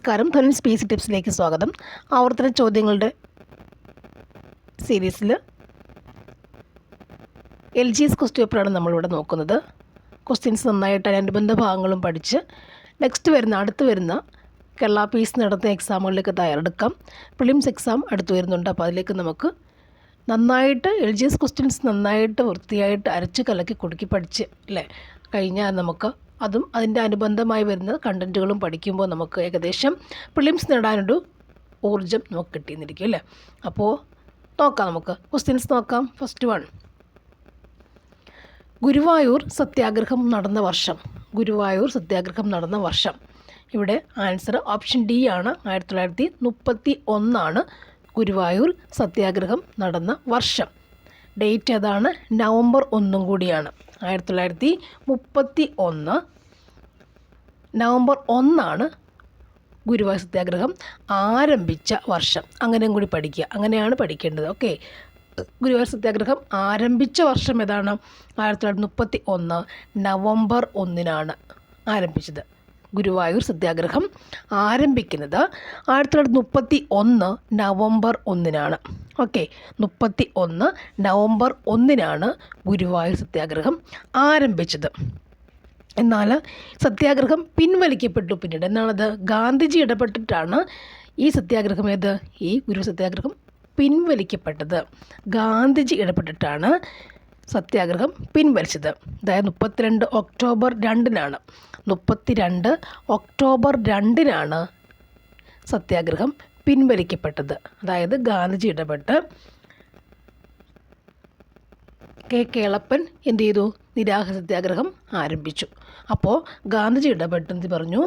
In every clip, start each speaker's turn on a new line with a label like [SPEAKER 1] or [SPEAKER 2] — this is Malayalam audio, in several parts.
[SPEAKER 1] നമസ്കാരം. ധനുൻ സ്പേസ് ടിപ്സിലേക്ക് സ്വാഗതം. ആവർത്തന ചോദ്യങ്ങളുടെ സീരീസിൽ LGS ക്വസ്റ്റ്യൻ പേപ്പറാണ് നമ്മളിവിടെ നോക്കുന്നത്. ക്വസ്റ്റ്യൻസ് നന്നായിട്ട് അനുബന്ധ ഭാഗങ്ങളും പഠിച്ച് അടുത്ത് വരുന്ന കേരള പീസ് നടത്തുന്ന എക്സാമുകളിലേക്ക് തയ്യാറെടുക്കാം. പ്രിലിംസ് എക്സാം അടുത്ത് വരുന്നുണ്ട്. അപ്പോൾ അതിലേക്ക് നമുക്ക് നന്നായിട്ട് LGS ക്വസ്റ്റ്യൻസ് നന്നായിട്ട് വൃത്തിയായിട്ട് അരച്ച് കലക്കി കുടുക്കി പഠിച്ച് കഴിഞ്ഞാൽ നമുക്ക് അതും അതിൻ്റെ അനുബന്ധമായി വരുന്ന കണ്ടൻറ്റുകളും പഠിക്കുമ്പോൾ നമുക്ക് ഏകദേശം പ്രിലിംസ് നേടാനൊരു ഊർജ്ജം നമുക്ക് കിട്ടിയെന്നിരിക്കും അപ്പോൾ നോക്കാം, നമുക്ക് ക്വസ്റ്റ്യൻസ് നോക്കാം. ഫസ്റ്റ് വൺ, ഗുരുവായൂർ സത്യാഗ്രഹം നടന്ന വർഷം. ഗുരുവായൂർ സത്യാഗ്രഹം നടന്ന വർഷം. ഇവിടെ ആൻസർ ഓപ്ഷൻ ഡി ആണ്. 1931 ഗുരുവായൂർ സത്യാഗ്രഹം നടന്ന വർഷം. ഡേറ്റ് അതാണ്, നവംബർ 1 കൂടിയാണ്. 1931 നവംബർ 1 ഗുരുവായൂർ സത്യാഗ്രഹം ആരംഭിച്ച വർഷം. അങ്ങനെയും കൂടി പഠിക്കുക, അങ്ങനെയാണ് പഠിക്കേണ്ടത്. ഓക്കെ, ഗുരുവായൂർ സത്യാഗ്രഹം ആരംഭിച്ച വർഷം ഏതാണ്? 1931 നവംബർ 1 ആരംഭിച്ചത്. ഗുരുവായൂർ സത്യാഗ്രഹം ആരംഭിക്കുന്നത് 1931 നവംബർ 1. ഓക്കെ, 1931 നവംബർ 1 ഗുരുവായൂർ സത്യാഗ്രഹം ആരംഭിച്ചത്. എന്നാൽ സത്യാഗ്രഹം പിൻവലിക്കപ്പെട്ടു പിന്നീട്. എന്നാണത്? ഗാന്ധിജി ഇടപെട്ടിട്ടാണ് ഈ സത്യാഗ്രഹം ഈ ഗുരു സത്യാഗ്രഹം പിൻവലിക്കപ്പെട്ടത്. ഗാന്ധിജി ഇടപെട്ടിട്ടാണ് സത്യാഗ്രഹം പിൻവലിച്ചത്. അതായത് 32 ഒക്ടോബർ 2 32 ഒക്ടോബർ 2 സത്യാഗ്രഹം പിൻവലിക്കപ്പെട്ടത്. അതായത് ഗാന്ധിജി ഇടപെട്ട് കെ കേളപ്പൻ എന്ത് ചെയ്തു? നിരാഹാര സത്യാഗ്രഹം ആരംഭിച്ചു. അപ്പോൾ ഗാന്ധിജി ഇടപെട്ടെന്ന് പറഞ്ഞു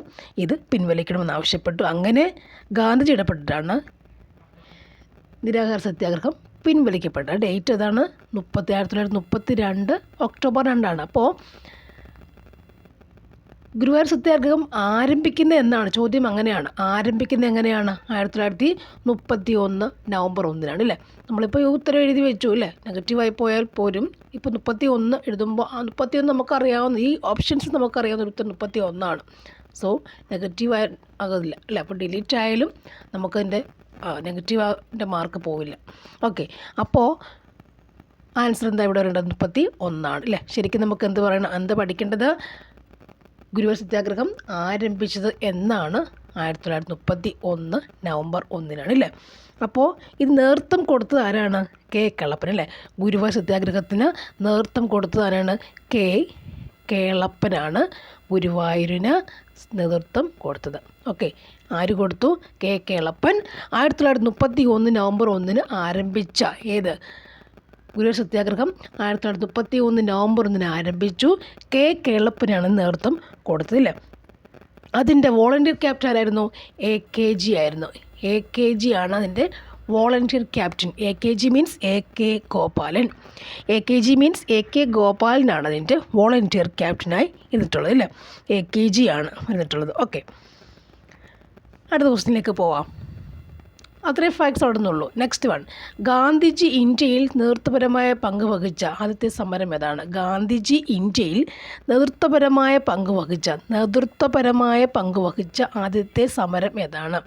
[SPEAKER 1] ഇത് പിൻവലിക്കണമെന്ന് ആവശ്യപ്പെട്ടു. അങ്ങനെ ഗാന്ധിജി ഇടപെട്ടിട്ടാണ് നിരാഹാര സത്യാഗ്രഹം പിൻവലിക്കപ്പെട്ടത്. ഡേറ്റ് ഏതാണ്? 1932 ഒക്ടോബർ 2. അപ്പോൾ ഗുരുവായൂർ സത്യാഗ്രഹം ആരംഭിക്കുന്നത് എന്നാണ് ചോദ്യം. അങ്ങനെയാണ് ആരംഭിക്കുന്നത്. എങ്ങനെയാണ്? 1931 നവംബർ 1 അല്ലേ? നമ്മളിപ്പോൾ ഈ ഉത്തരം എഴുതി വെച്ചു നെഗറ്റീവായി പോയാൽ പോലും ഇപ്പോൾ 31 എഴുതുമ്പോൾ 31 നമുക്കറിയാവുന്ന ഈ ഓപ്ഷൻസ് നമുക്കറിയാവുന്ന ഉത്തരം 31. സോ നെഗറ്റീവ് ആകില്ല അപ്പോൾ ഡിലീറ്റ് ആയാലും നമുക്കതിൻ്റെ നെഗറ്റീവിൻ്റെ മാർക്ക് പോവില്ല. ഓക്കെ, അപ്പോൾ ആൻസർ എന്താ ഇവിടെ വരേണ്ടത്? 31 ശരിക്കും നമുക്ക് എന്ത് പറയണം? എന്താ പഠിക്കേണ്ടത്? ഗുരുവായൂർ സത്യാഗ്രഹം ആരംഭിച്ചത് എന്നാണ് 1931 നവംബർ 1 അപ്പോൾ ഇത് നേതൃത്വം കൊടുത്തത് ആരാണ്? കെ കേളപ്പൻ ഗുരുവായൂർ സത്യാഗ്രഹത്തിന് നേതൃത്വം കൊടുത്തത് ആരാണ്? കെ കേളപ്പനാണ് ഗുരുവായൂരിന് നേതൃത്വം കൊടുത്തത്. ഓക്കെ, ആര് കൊടുത്തു? കെ കേളപ്പൻ. 1931 നവംബർ 1 ആരംഭിച്ച ഗുരുവായൂർ സത്യാഗ്രഹം 1931 നവംബർ 1 ആരംഭിച്ചു. കെ കേളപ്പനാണ് നേതൃത്വം കൊടുത്തത് അതിൻ്റെ വോളണ്ടിയർ ക്യാപ്റ്റൻ ആരായിരുന്നു? AKG ആയിരുന്നു. AKG ആണ് അതിൻ്റെ volunteer captain. AKG means AK Gopalan. AKG means AK ഗോപാലനാണ് അതിൻ്റെ വോളണ്ടിയർ ക്യാപ്റ്റനായി ഇരുന്നിട്ടുള്ളത് AKG ആണ് ഇരുന്നിട്ടുള്ളത്. ഓക്കെ, അടുത്ത ക്വസ്റ്റ്യനിലേക്ക് പോവാം. അത്രയും ഫാക്ട്സ് അവിടെ നിന്നുള്ളൂ. നെക്സ്റ്റ് വൺ, ഗാന്ധിജി ഇന്ത്യയിൽ നേതൃത്വപരമായ പങ്ക് വഹിച്ച ആദ്യത്തെ സമരം ഏതാണ്? ഗാന്ധിജി ഇന്ത്യയിൽ നേതൃത്വപരമായ പങ്ക് വഹിച്ച ആദ്യത്തെ സമരം ഏതാണ്?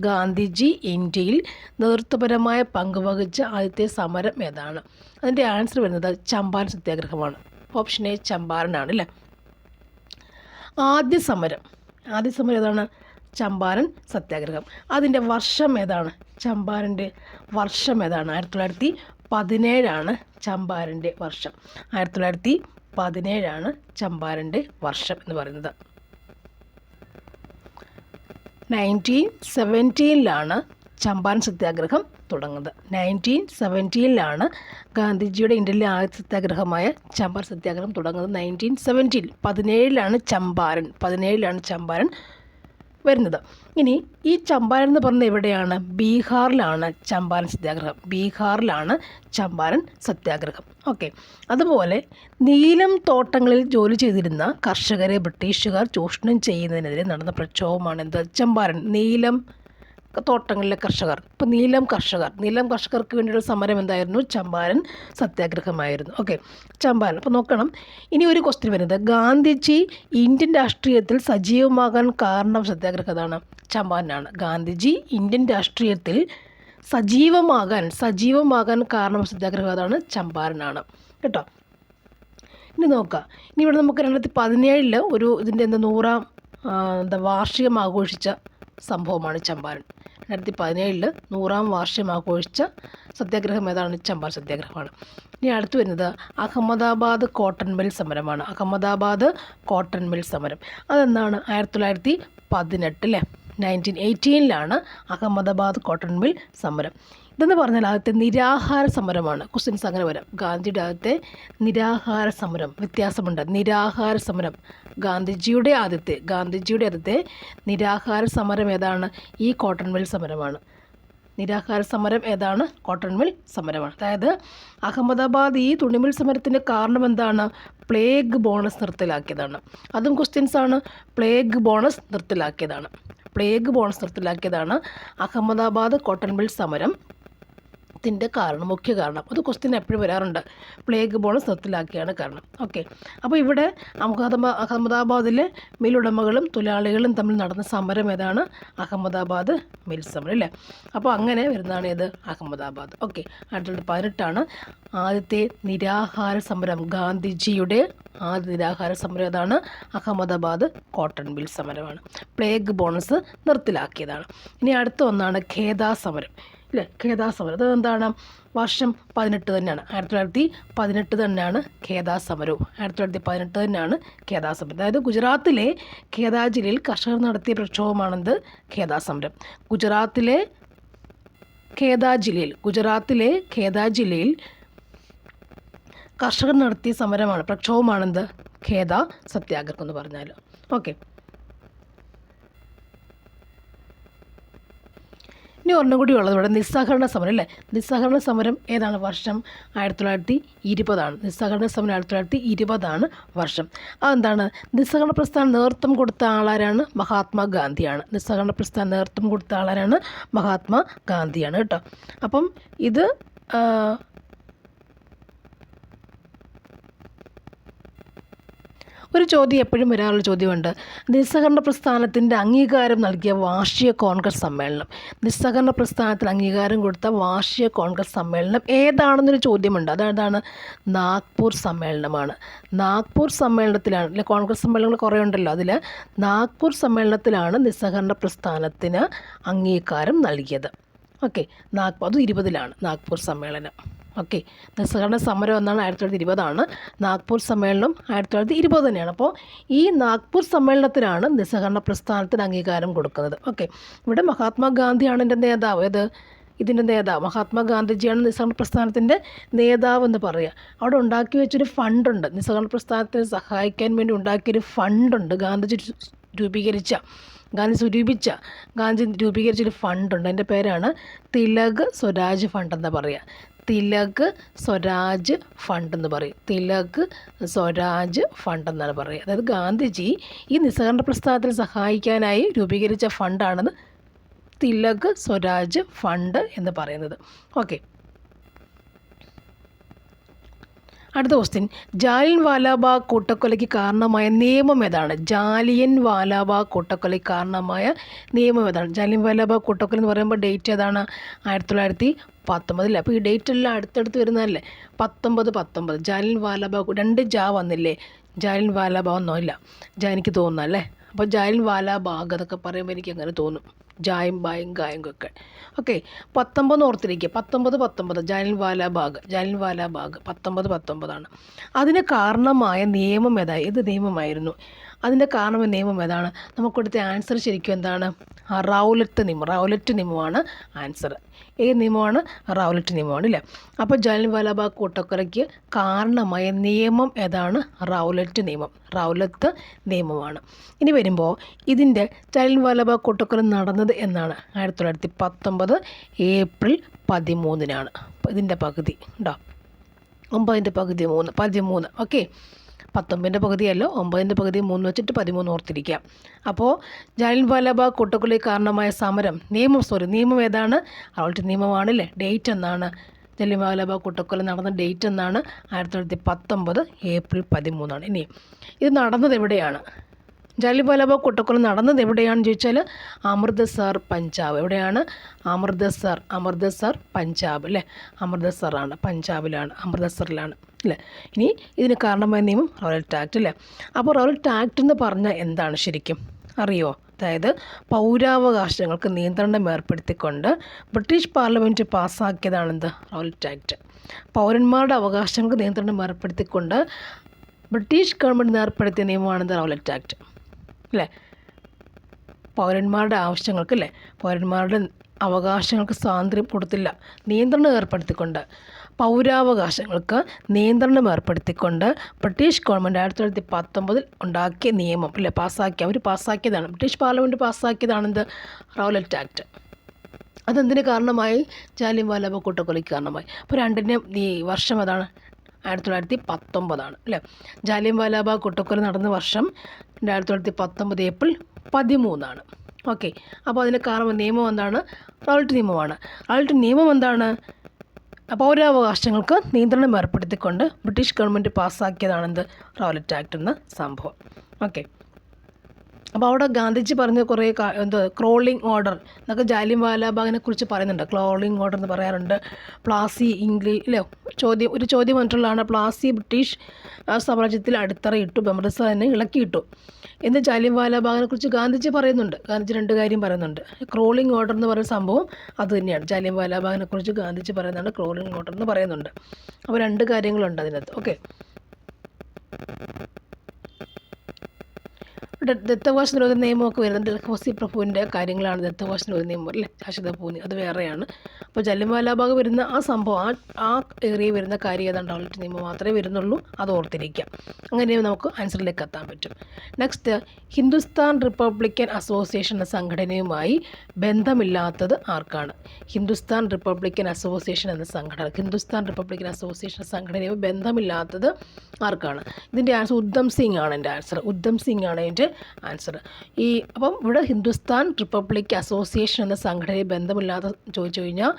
[SPEAKER 1] ഗാന്ധിജി ഇന്ത്യയിൽ നേതൃത്വപരമായ പങ്ക് വഹിച്ച ആദ്യത്തെ സമരം ഏതാണ്? അതിൻ്റെ ആൻസർ വരുന്നത് ചമ്പാരൻ സത്യാഗ്രഹമാണ്. ഓപ്ഷൻ എ ചമ്പാരനാണ് ആദ്യ സമരം ഏതാണ്? ചമ്പാരൻ സത്യാഗ്രഹം. അതിൻ്റെ വർഷം ഏതാണ്? ചമ്പാരൻ്റെ വർഷം ഏതാണ്? 1917 ചമ്പാരൻ്റെ വർഷം. 1917 ചമ്പാരൻ്റെ വർഷം എന്ന് പറയുന്നത്. 1917 ചമ്പാരൻ സത്യാഗ്രഹം തുടങ്ങുന്നത്. 1917 ഗാന്ധിജിയുടെ ഇന്ത്യയിലെ ആദ്യ സത്യാഗ്രഹമായ ചമ്പാരൻ സത്യാഗ്രഹം തുടങ്ങുന്നത്. 1917 17 ചമ്പാരൻ വരുന്നത്. ഇനി ഈ ചമ്പാരൻ എന്ന് പറഞ്ഞത് എവിടെയാണ്? ബീഹാറിലാണ് ചമ്പാരൻ സത്യാഗ്രഹം. ഓക്കെ, അതുപോലെ നീലം തോട്ടങ്ങളിൽ ജോലി ചെയ്തിരുന്ന കർഷകരെ ബ്രിട്ടീഷുകാർ ചൂഷണം ചെയ്യുന്നതിനെതിരെ നടന്ന പ്രക്ഷോഭമാണ് ചമ്പാരൻ. നീലം തോട്ടങ്ങളിലെ കർഷകർ. ഇപ്പോൾ നീലം കർഷകർക്ക് വേണ്ടിയുള്ള സമരം എന്തായിരുന്നു? ചമ്പാരൻ സത്യാഗ്രഹമായിരുന്നു. ഓക്കെ, ചമ്പാരൻ. അപ്പോൾ നോക്കണം, ഇനി ഒരു ക്വസ്റ്റ്യൻ വരുന്നത്, ഗാന്ധിജി ഇന്ത്യൻ രാഷ്ട്രീയത്തിൽ സജീവമാകാൻ കാരണം സത്യാഗ്രഹം ഏതാണ്? ചമ്പാരനാണ്. ഗാന്ധിജി ഇന്ത്യൻ രാഷ്ട്രീയത്തിൽ സജീവമാകാൻ കാരണം സത്യാഗ്രഹം ഏതാണ്? ചമ്പാരനാണ് കേട്ടോ. ഇനി നോക്കാം, ഇനി ഇവിടെ നമുക്ക് 2017 ഒരു ഇതിൻ്റെ 100ാം വാർഷികം ആഘോഷിച്ച സംഭവമാണ് ചമ്പാരൻ. 2017 100ാം വാർഷികം ആഘോഷിച്ച സത്യാഗ്രഹം ഏതാണ്? ചമ്പാരൻ സത്യാഗ്രഹമാണ്. ഇനി അടുത്ത് വരുന്നത് അഹമ്മദാബാദ് കോട്ടൺ മിൽ സമരമാണ്. അഹമ്മദാബാദ് കോട്ടൺ മിൽ സമരം അതെന്താണ്? 1918 അല്ലേ, 1918 അഹമ്മദാബാദ് കോട്ടൺ മിൽ സമരം. ഇതെന്ന് പറഞ്ഞാൽ ആദ്യത്തെ നിരാഹാര സമരമാണ്. ക്വസ്റ്റ്യൻസ് അങ്ങനെ വരാം. ഗാന്ധിയുടെ ആദ്യത്തെ നിരാഹാര സമരം, വ്യത്യാസമുണ്ട്. നിരാഹാര സമരം ഗാന്ധിജിയുടെ ആദ്യത്തെ നിരാഹാര സമരം ഏതാണ്? ഈ കോട്ടൺ മിൽ സമരമാണ്. നിരാഹാര സമരം ഏതാണ്? കോട്ടൺ മിൽ സമരമാണ്. അതായത് അഹമ്മദാബാദ് ഈ തുണിമിൽ സമരത്തിൻ്റെ കാരണം എന്താണ്? പ്ലേഗ് ബോണസ് നിർത്തലാക്കിയതാണ്. അതും ക്വസ്റ്റ്യൻസാണ്. പ്ലേഗ് ബോണസ് നിർത്തലാക്കിയതാണ് അഹമ്മദാബാദ് കോട്ടൺ മിൽ സമരം മുഖ്യ കാരണം. അത് ക്വസ്റ്റ്യൻ എപ്പോഴും വരാറുണ്ട്. പ്ലേഗ് ബോണസ് നിർത്തലാക്കിയാണ് കാരണം. ഓക്കെ, അപ്പോൾ ഇവിടെ അഹമ്മദാബാദിലെ മില്ലുടമകളും തൊഴിലാളികളും തമ്മിൽ നടന്ന സമരം ഏതാണ്? അഹമ്മദാബാദ് മിൽ സമരം അല്ലേ. അപ്പോൾ അങ്ങനെ വരുന്നതാണ് ഏത്? അഹമ്മദാബാദ്. ഓക്കെ, 1918 ആദ്യത്തെ നിരാഹാര സമരം. ഗാന്ധിജിയുടെ ആദ്യ നിരാഹാര സമരം ഏതാണ്? അഹമ്മദാബാദ് കോട്ടൺ മിൽ സമരമാണ്. പ്ലേഗ് ബോണസ് നിർത്തലാക്കിയതാണ്. ഇനി അടുത്ത ഒന്നാണ് ഖേദാ സമരം അല്ലേ. ഖേദാ സമരം അതെന്താണ്? വർഷം 18 തന്നെയാണ്. 1918 തന്നെയാണ് ഖേദാ സമരവും. 1918 തന്നെയാണ് ഖേദാ സമരം. അതായത് ഗുജറാത്തിലെ ഖേദാ ജില്ലയിൽ കർഷകർ നടത്തിയ പ്രക്ഷോഭമാണെന്ത്? ഖേദാ സമരം. ഗുജറാത്തിലെ ഖേദാ ജില്ലയിൽ കർഷകർ നടത്തിയ പ്രക്ഷോഭമാണെന്ത്? ഖേദാ സത്യാഗ്രഹം എന്ന് പറഞ്ഞാൽ. ഓക്കെ, ഇനി ഒരെണ്ണം കൂടി ഉള്ളത് ഇവിടെ നിസ്സഹകരണ സമരം അല്ലേ. നിസ്സഹകരണ സമരം ഏതാണ്? വർഷം 1920. നിസ്സഹകരണ സമരം 1920 വർഷം. അതെന്താണ്? നിസ്സഹകരണ പ്രസ്ഥാനം നേതൃത്വം കൊടുത്ത ആളാരാണ്? മഹാത്മാഗാന്ധിയാണ്. നിസ്സഹകരണ പ്രസ്ഥാനം നേതൃത്വം കൊടുത്ത ആളാരാണ്? മഹാത്മാഗാന്ധിയാണ് കേട്ടോ. അപ്പം ഇത് ഒരു ചോദ്യം എപ്പോഴും വരാറുള്ള ചോദ്യമുണ്ട്, നിസ്സഹകരണ പ്രസ്ഥാനത്തിൻ്റെ അംഗീകാരം നൽകിയ വാർഷിക കോൺഗ്രസ് സമ്മേളനം. നിസ്സഹകരണ പ്രസ്ഥാനത്തിന് അംഗീകാരം കൊടുത്ത വാർഷിക കോൺഗ്രസ് സമ്മേളനം ഏതാണെന്നൊരു ചോദ്യമുണ്ട്. അതാണ് നാഗ്പൂർ സമ്മേളനമാണ്. നാഗ്പൂർ സമ്മേളനത്തിലാണ് അല്ലെ, കോൺഗ്രസ് സമ്മേളനങ്ങൾ കുറേ ഉണ്ടല്ലോ, അതിൽ നാഗ്പൂർ സമ്മേളനത്തിലാണ് നിസ്സഹകരണ പ്രസ്ഥാനത്തിന് അംഗീകാരം നൽകിയത്. ഓക്കെ, അത് 20 നാഗ്പൂർ സമ്മേളനം. ഓക്കെ, നിസ്സഹകരണ സമരം എന്നാണ് 1920 നാഗ്പൂർ സമ്മേളനം 1920 തന്നെയാണ്. അപ്പോൾ ഈ നാഗ്പൂർ സമ്മേളനത്തിലാണ് നിസ്സഹകരണ പ്രസ്ഥാനത്തിന് അംഗീകാരം കൊടുക്കുന്നത്. ഓക്കെ, ഇവിടെ മഹാത്മാഗാന്ധിയാണ് ഇതിൻ്റെ നേതാവ്. മഹാത്മാഗാന്ധിജിയാണ് നിസ്സഹകരണ പ്രസ്ഥാനത്തിൻ്റെ നേതാവ് എന്ന് പറയുക. അവിടെ ഉണ്ടാക്കി വെച്ചൊരു ഫണ്ടുണ്ട്, നിസ്സഹകരണ പ്രസ്ഥാനത്തിനെ സഹായിക്കാൻ വേണ്ടി ഉണ്ടാക്കിയൊരു ഫണ്ടുണ്ട്. ഗാന്ധി രൂപീകരിച്ചൊരു ഫണ്ടുണ്ട്. അതിൻ്റെ പേരാണ് തിലക് സ്വരാജ് ഫണ്ട് എന്ന് പറയുക. തിലക് സ്വരാജ് ഫണ്ട് എന്ന് പറയും. തിലക് സ്വരാജ് ഫണ്ട് എന്നാണ് പറയുക. അതായത് ഗാന്ധിജി ഈ നിസ്സഹകരണ പ്രസ്ഥാനത്തിൽ സഹായിക്കാനായി രൂപീകരിച്ച ഫണ്ടാണെന്ന് തിലക് സ്വരാജ് ഫണ്ട് എന്ന് പറയുന്നത്. ഓക്കെ, അടുത്ത ക്വസ്റ്റ്യൻ, ജാലിയൻ വാലാബാഗ് കൂട്ടക്കൊലയ്ക്ക് കാരണമായ നിയമം ഏതാണ്? ജാലിയൻ വാലാബാഗ് കൂട്ടക്കൊലയ്ക്ക് കാരണമായ നിയമം ഏതാണ്? ജാലിയൻ വാലാബാഗ് കൂട്ടക്കൊല എന്ന് പറയുമ്പോൾ ഡേറ്റ് ഏതാണ്? 1919. അപ്പോൾ ഈ ഡേറ്റ് എല്ലാം അടുത്തടുത്ത് വരുന്നതല്ലേ. 1919 ജാലിയൻ വാലാബാഗ്. 2 ജാ വന്നില്ലേ? ജാലിയൻ വാലാബാഗ് ഒന്നും ഇല്ല, എനിക്ക് തോന്നുന്നല്ലേ. അപ്പോൾ ജാലിയൻ വാലാബാഗ് അതൊക്കെ പറയുമ്പോൾ എനിക്ക് അങ്ങനെ തോന്നും, ജായും ബായും ഗായും ഒക്കെ. ഓക്കെ, 19 ഓർത്തിരിക്കുക. 1919 ജാലിയൻ വാലാബാഗ് 1919. അതിന് കാരണമായ നിയമം ഏത് നിയമമായിരുന്നു? അതിൻ്റെ കാരണമായ നിയമം ഏതാണ്? നമുക്കിവിടുത്തെ ആൻസർ ശരിക്കും എന്താണ്? റൗലറ്റ് നിയമമാണ് ആൻസർ. ഏത് നിയമമാണ്? റൗലറ്റ് നിയമമാണ് ഇല്ലേ. അപ്പോൾ ജാലിയൻ വാലാബാഗ് കൂട്ടക്കൊലയ്ക്ക് കാരണമായ നിയമം ഏതാണ്? റൗലറ്റ് നിയമമാണ്. ഇനി വരുമ്പോൾ ഇതിൻ്റെ ജാലിയൻ വാലാബാഗ് കൂട്ടക്കൊല നടന്നത് എന്നാണ്? 1919 ഏപ്രിൽ 13. ഇതിൻ്റെ പകുതി ഉണ്ടോ? 9ൻ്റെ പകുതി 13. ഓക്കെ, 19ൻ്റെ പകുതിയല്ല, 9ൻ്റെ പകുതി 3 വെച്ചിട്ട് 13 ഓർത്തിരിക്കുക. അപ്പോൾ ജാലിയൻ വാലാബാഗ് കൂട്ടക്കൊലയ്ക്ക് കാരണമായ സമരം നിയമം ഏതാണ്? റൗലറ്റ് നിയമമാണല്ലേ. ഡേറ്റ് എന്നാണ്? ജാലിയൻ വാലാബാഗ് കൂട്ടക്കൊല നടന്ന ഡേറ്റ് എന്നാണ്? 1919 ഏപ്രിൽ 13. ഇനി ഇത് നടന്നത് എവിടെയാണ്? ജാലിയൻ വാലാബാഗ് കൂട്ടക്കൊല നടന്നത് എവിടെയാണെന്ന് ചോദിച്ചാൽ അമൃത്സർ, പഞ്ചാബ്. എവിടെയാണ്? അമൃത്സർ പഞ്ചാബ് അല്ലേ. അമൃത്സറാണ്, പഞ്ചാബിലാണ്, അമൃത്സറിലാണ് അല്ലേ. ഇനി ഇതിന് കാരണമായ നിയമം റൗലറ്റ് ആക്ട് അല്ലേ. അപ്പോൾ റൗലറ്റ് ആക്ട് എന്ന് പറഞ്ഞാൽ എന്താണ് ശരിക്കും അറിയോ? അതായത് പൗരാവകാശങ്ങൾക്ക് നിയന്ത്രണം ഏർപ്പെടുത്തിക്കൊണ്ട് ബ്രിട്ടീഷ് പാർലമെൻറ്റ് പാസ്സാക്കിയതാണെന്ത്? Rowlatt act. പൗരന്മാരുടെ അവകാശങ്ങൾക്ക് നിയന്ത്രണം ഏർപ്പെടുത്തിക്കൊണ്ട് ബ്രിട്ടീഷ് ഗവൺമെൻറ് ഏർപ്പെടുത്തിയ നിയമമാണെന്ത്? റൗലറ്റ് ആക്ട് അല്ലേ. പൗരന്മാരുടെ ആവശ്യങ്ങൾക്ക് അല്ലേ, പൗരന്മാരുടെ അവകാശങ്ങൾക്ക് സ്വാതന്ത്ര്യം കൊടുത്തില്ല, നിയന്ത്രണം ഏർപ്പെടുത്തിക്കൊണ്ട് പൗരാവകാശങ്ങൾക്ക് നിയന്ത്രണം ഏർപ്പെടുത്തിക്കൊണ്ട് ബ്രിട്ടീഷ് ഗവൺമെൻറ് 1919 ഉണ്ടാക്കിയ നിയമം അല്ലേ, അവർ പാസ്സാക്കിയതാണ്. ബ്രിട്ടീഷ് പാർലമെൻറ്റ് പാസ്സാക്കിയതാണെന്ത്? Rowlatt Act. അതെന്തിന് കാരണമായി? ജാലിയൻ വാലാബാഗ് കൂട്ടക്കൊലയ്ക്ക് കാരണമായി. അപ്പോൾ രണ്ടിൻ്റെ ഈ വർഷം അതാണ് 1919 അല്ലേ. ജാലിയൻ വാലാബാഗ് കൂട്ടക്കൊല നടന്ന വർഷം 1919 ഏപ്രിൽ 13. ഓക്കെ. അപ്പോൾ അതിന് കാരണം നിയമം എന്താണ്? റൗലറ്റ് നിയമമാണ്. റൗലറ്റ് നിയമം എന്താണ്? പൗരാവകാശങ്ങൾക്ക് നിയന്ത്രണം ഏർപ്പെടുത്തിക്കൊണ്ട് ബ്രിട്ടീഷ് ഗവൺമെൻറ് പാസ്സാക്കിയതാണെന്ത്? റൗലറ്റ് ആക്ട് എന്ന സംഭവം. ഓക്കെ. അപ്പോൾ അവിടെ ഗാന്ധിജി പറഞ്ഞ കുറേ ക്രോളിംഗ് ഓർഡർ എന്നൊക്കെ ജാലിയൻ വാലാബാഗിനെ കുറിച്ച് പറയുന്നുണ്ട്. ക്രോളിംഗ് ഓർഡർ എന്ന് പറയാറുണ്ട്. പ്ലാസി ഇംഗ്ലീഷ് അല്ലേ, ഒരു ചോദ്യം വന്നിട്ടുള്ളതാണ്. പ്ലാസി ബ്രിട്ടീഷ് സാമ്രാജ്യത്തിൽ അടിത്തറയിട്ടു, അമൃത്സർ തന്നെ ഇളക്കിയിട്ടു എന്ന് ജാലിയൻ വാലാബാഗിനെ കുറിച്ച് ഗാന്ധിജി പറയുന്നുണ്ട്. ഗാന്ധിജി 2 കാര്യം പറയുന്നുണ്ട്. ക്രോളിംഗ് ഓർഡർ എന്ന് പറയുന്ന സംഭവം അത് തന്നെയാണ്. ജാലിയൻ വാലാബാഗിനെ കുറിച്ച് ഗാന്ധിജി പറയുന്നുണ്ട്, ക്രോളിംഗ് ഓർഡർ എന്ന് പറയുന്നുണ്ട്. അപ്പോൾ 2 കാര്യങ്ങളുണ്ട് അതിനകത്ത്. ഓക്കെ. ദത്തവകാശ നിരോധന നിയമമൊക്കെ വരുന്നുണ്ട്. ഡൽഹൌസി പ്രഭുവിൻ്റെ കാര്യങ്ങളാണ് ദത്തവകാശ നിരോധന നിയമം അല്ലേ, ശാശ്വത ഭൂമി, അത് വേറെയാണ്. അപ്പോൾ ജാലിയൻ വാലാബാഗ് വരുന്ന ആ സംഭവം, ആ ഏരിയയിൽ വരുന്ന കാര്യം ഏതാണ്ട് റൗലറ്റ് നിയമം മാത്രമേ വരുന്നുള്ളൂ. അത് ഓർത്തിരിക്കാം. അങ്ങനെ നമുക്ക് ആൻസറിലേക്ക് എത്താൻ പറ്റും. നെക്സ്റ്റ്, ഹിന്ദുസ്ഥാൻ റിപ്പബ്ലിക്കൻ അസോസിയേഷൻ എന്ന സംഘടനയുമായി ബന്ധമില്ലാത്തത് ആർക്കാണ്? ഹിന്ദുസ്ഥാൻ റിപ്പബ്ലിക്കൻ അസോസിയേഷൻ എന്ന സംഘടനയുമായി ബന്ധമില്ലാത്തത് ആർക്കാണ്? ഇതിൻ്റെ ആൻസർ ഉദ്ധം സിംഗ് ആണ്. ഉദ്ധം സിംഗ് ആണ് ഇതിൻ്റെ ആൻസർ. അപ്പം ഇവിടെ ഹിന്ദുസ്ഥാൻ റിപ്പബ്ലിക് അസോസിയേഷൻ എന്ന സംഘടനയിൽ ബന്ധമില്ലാതെ ചോദിച്ചു കഴിഞ്ഞാൽ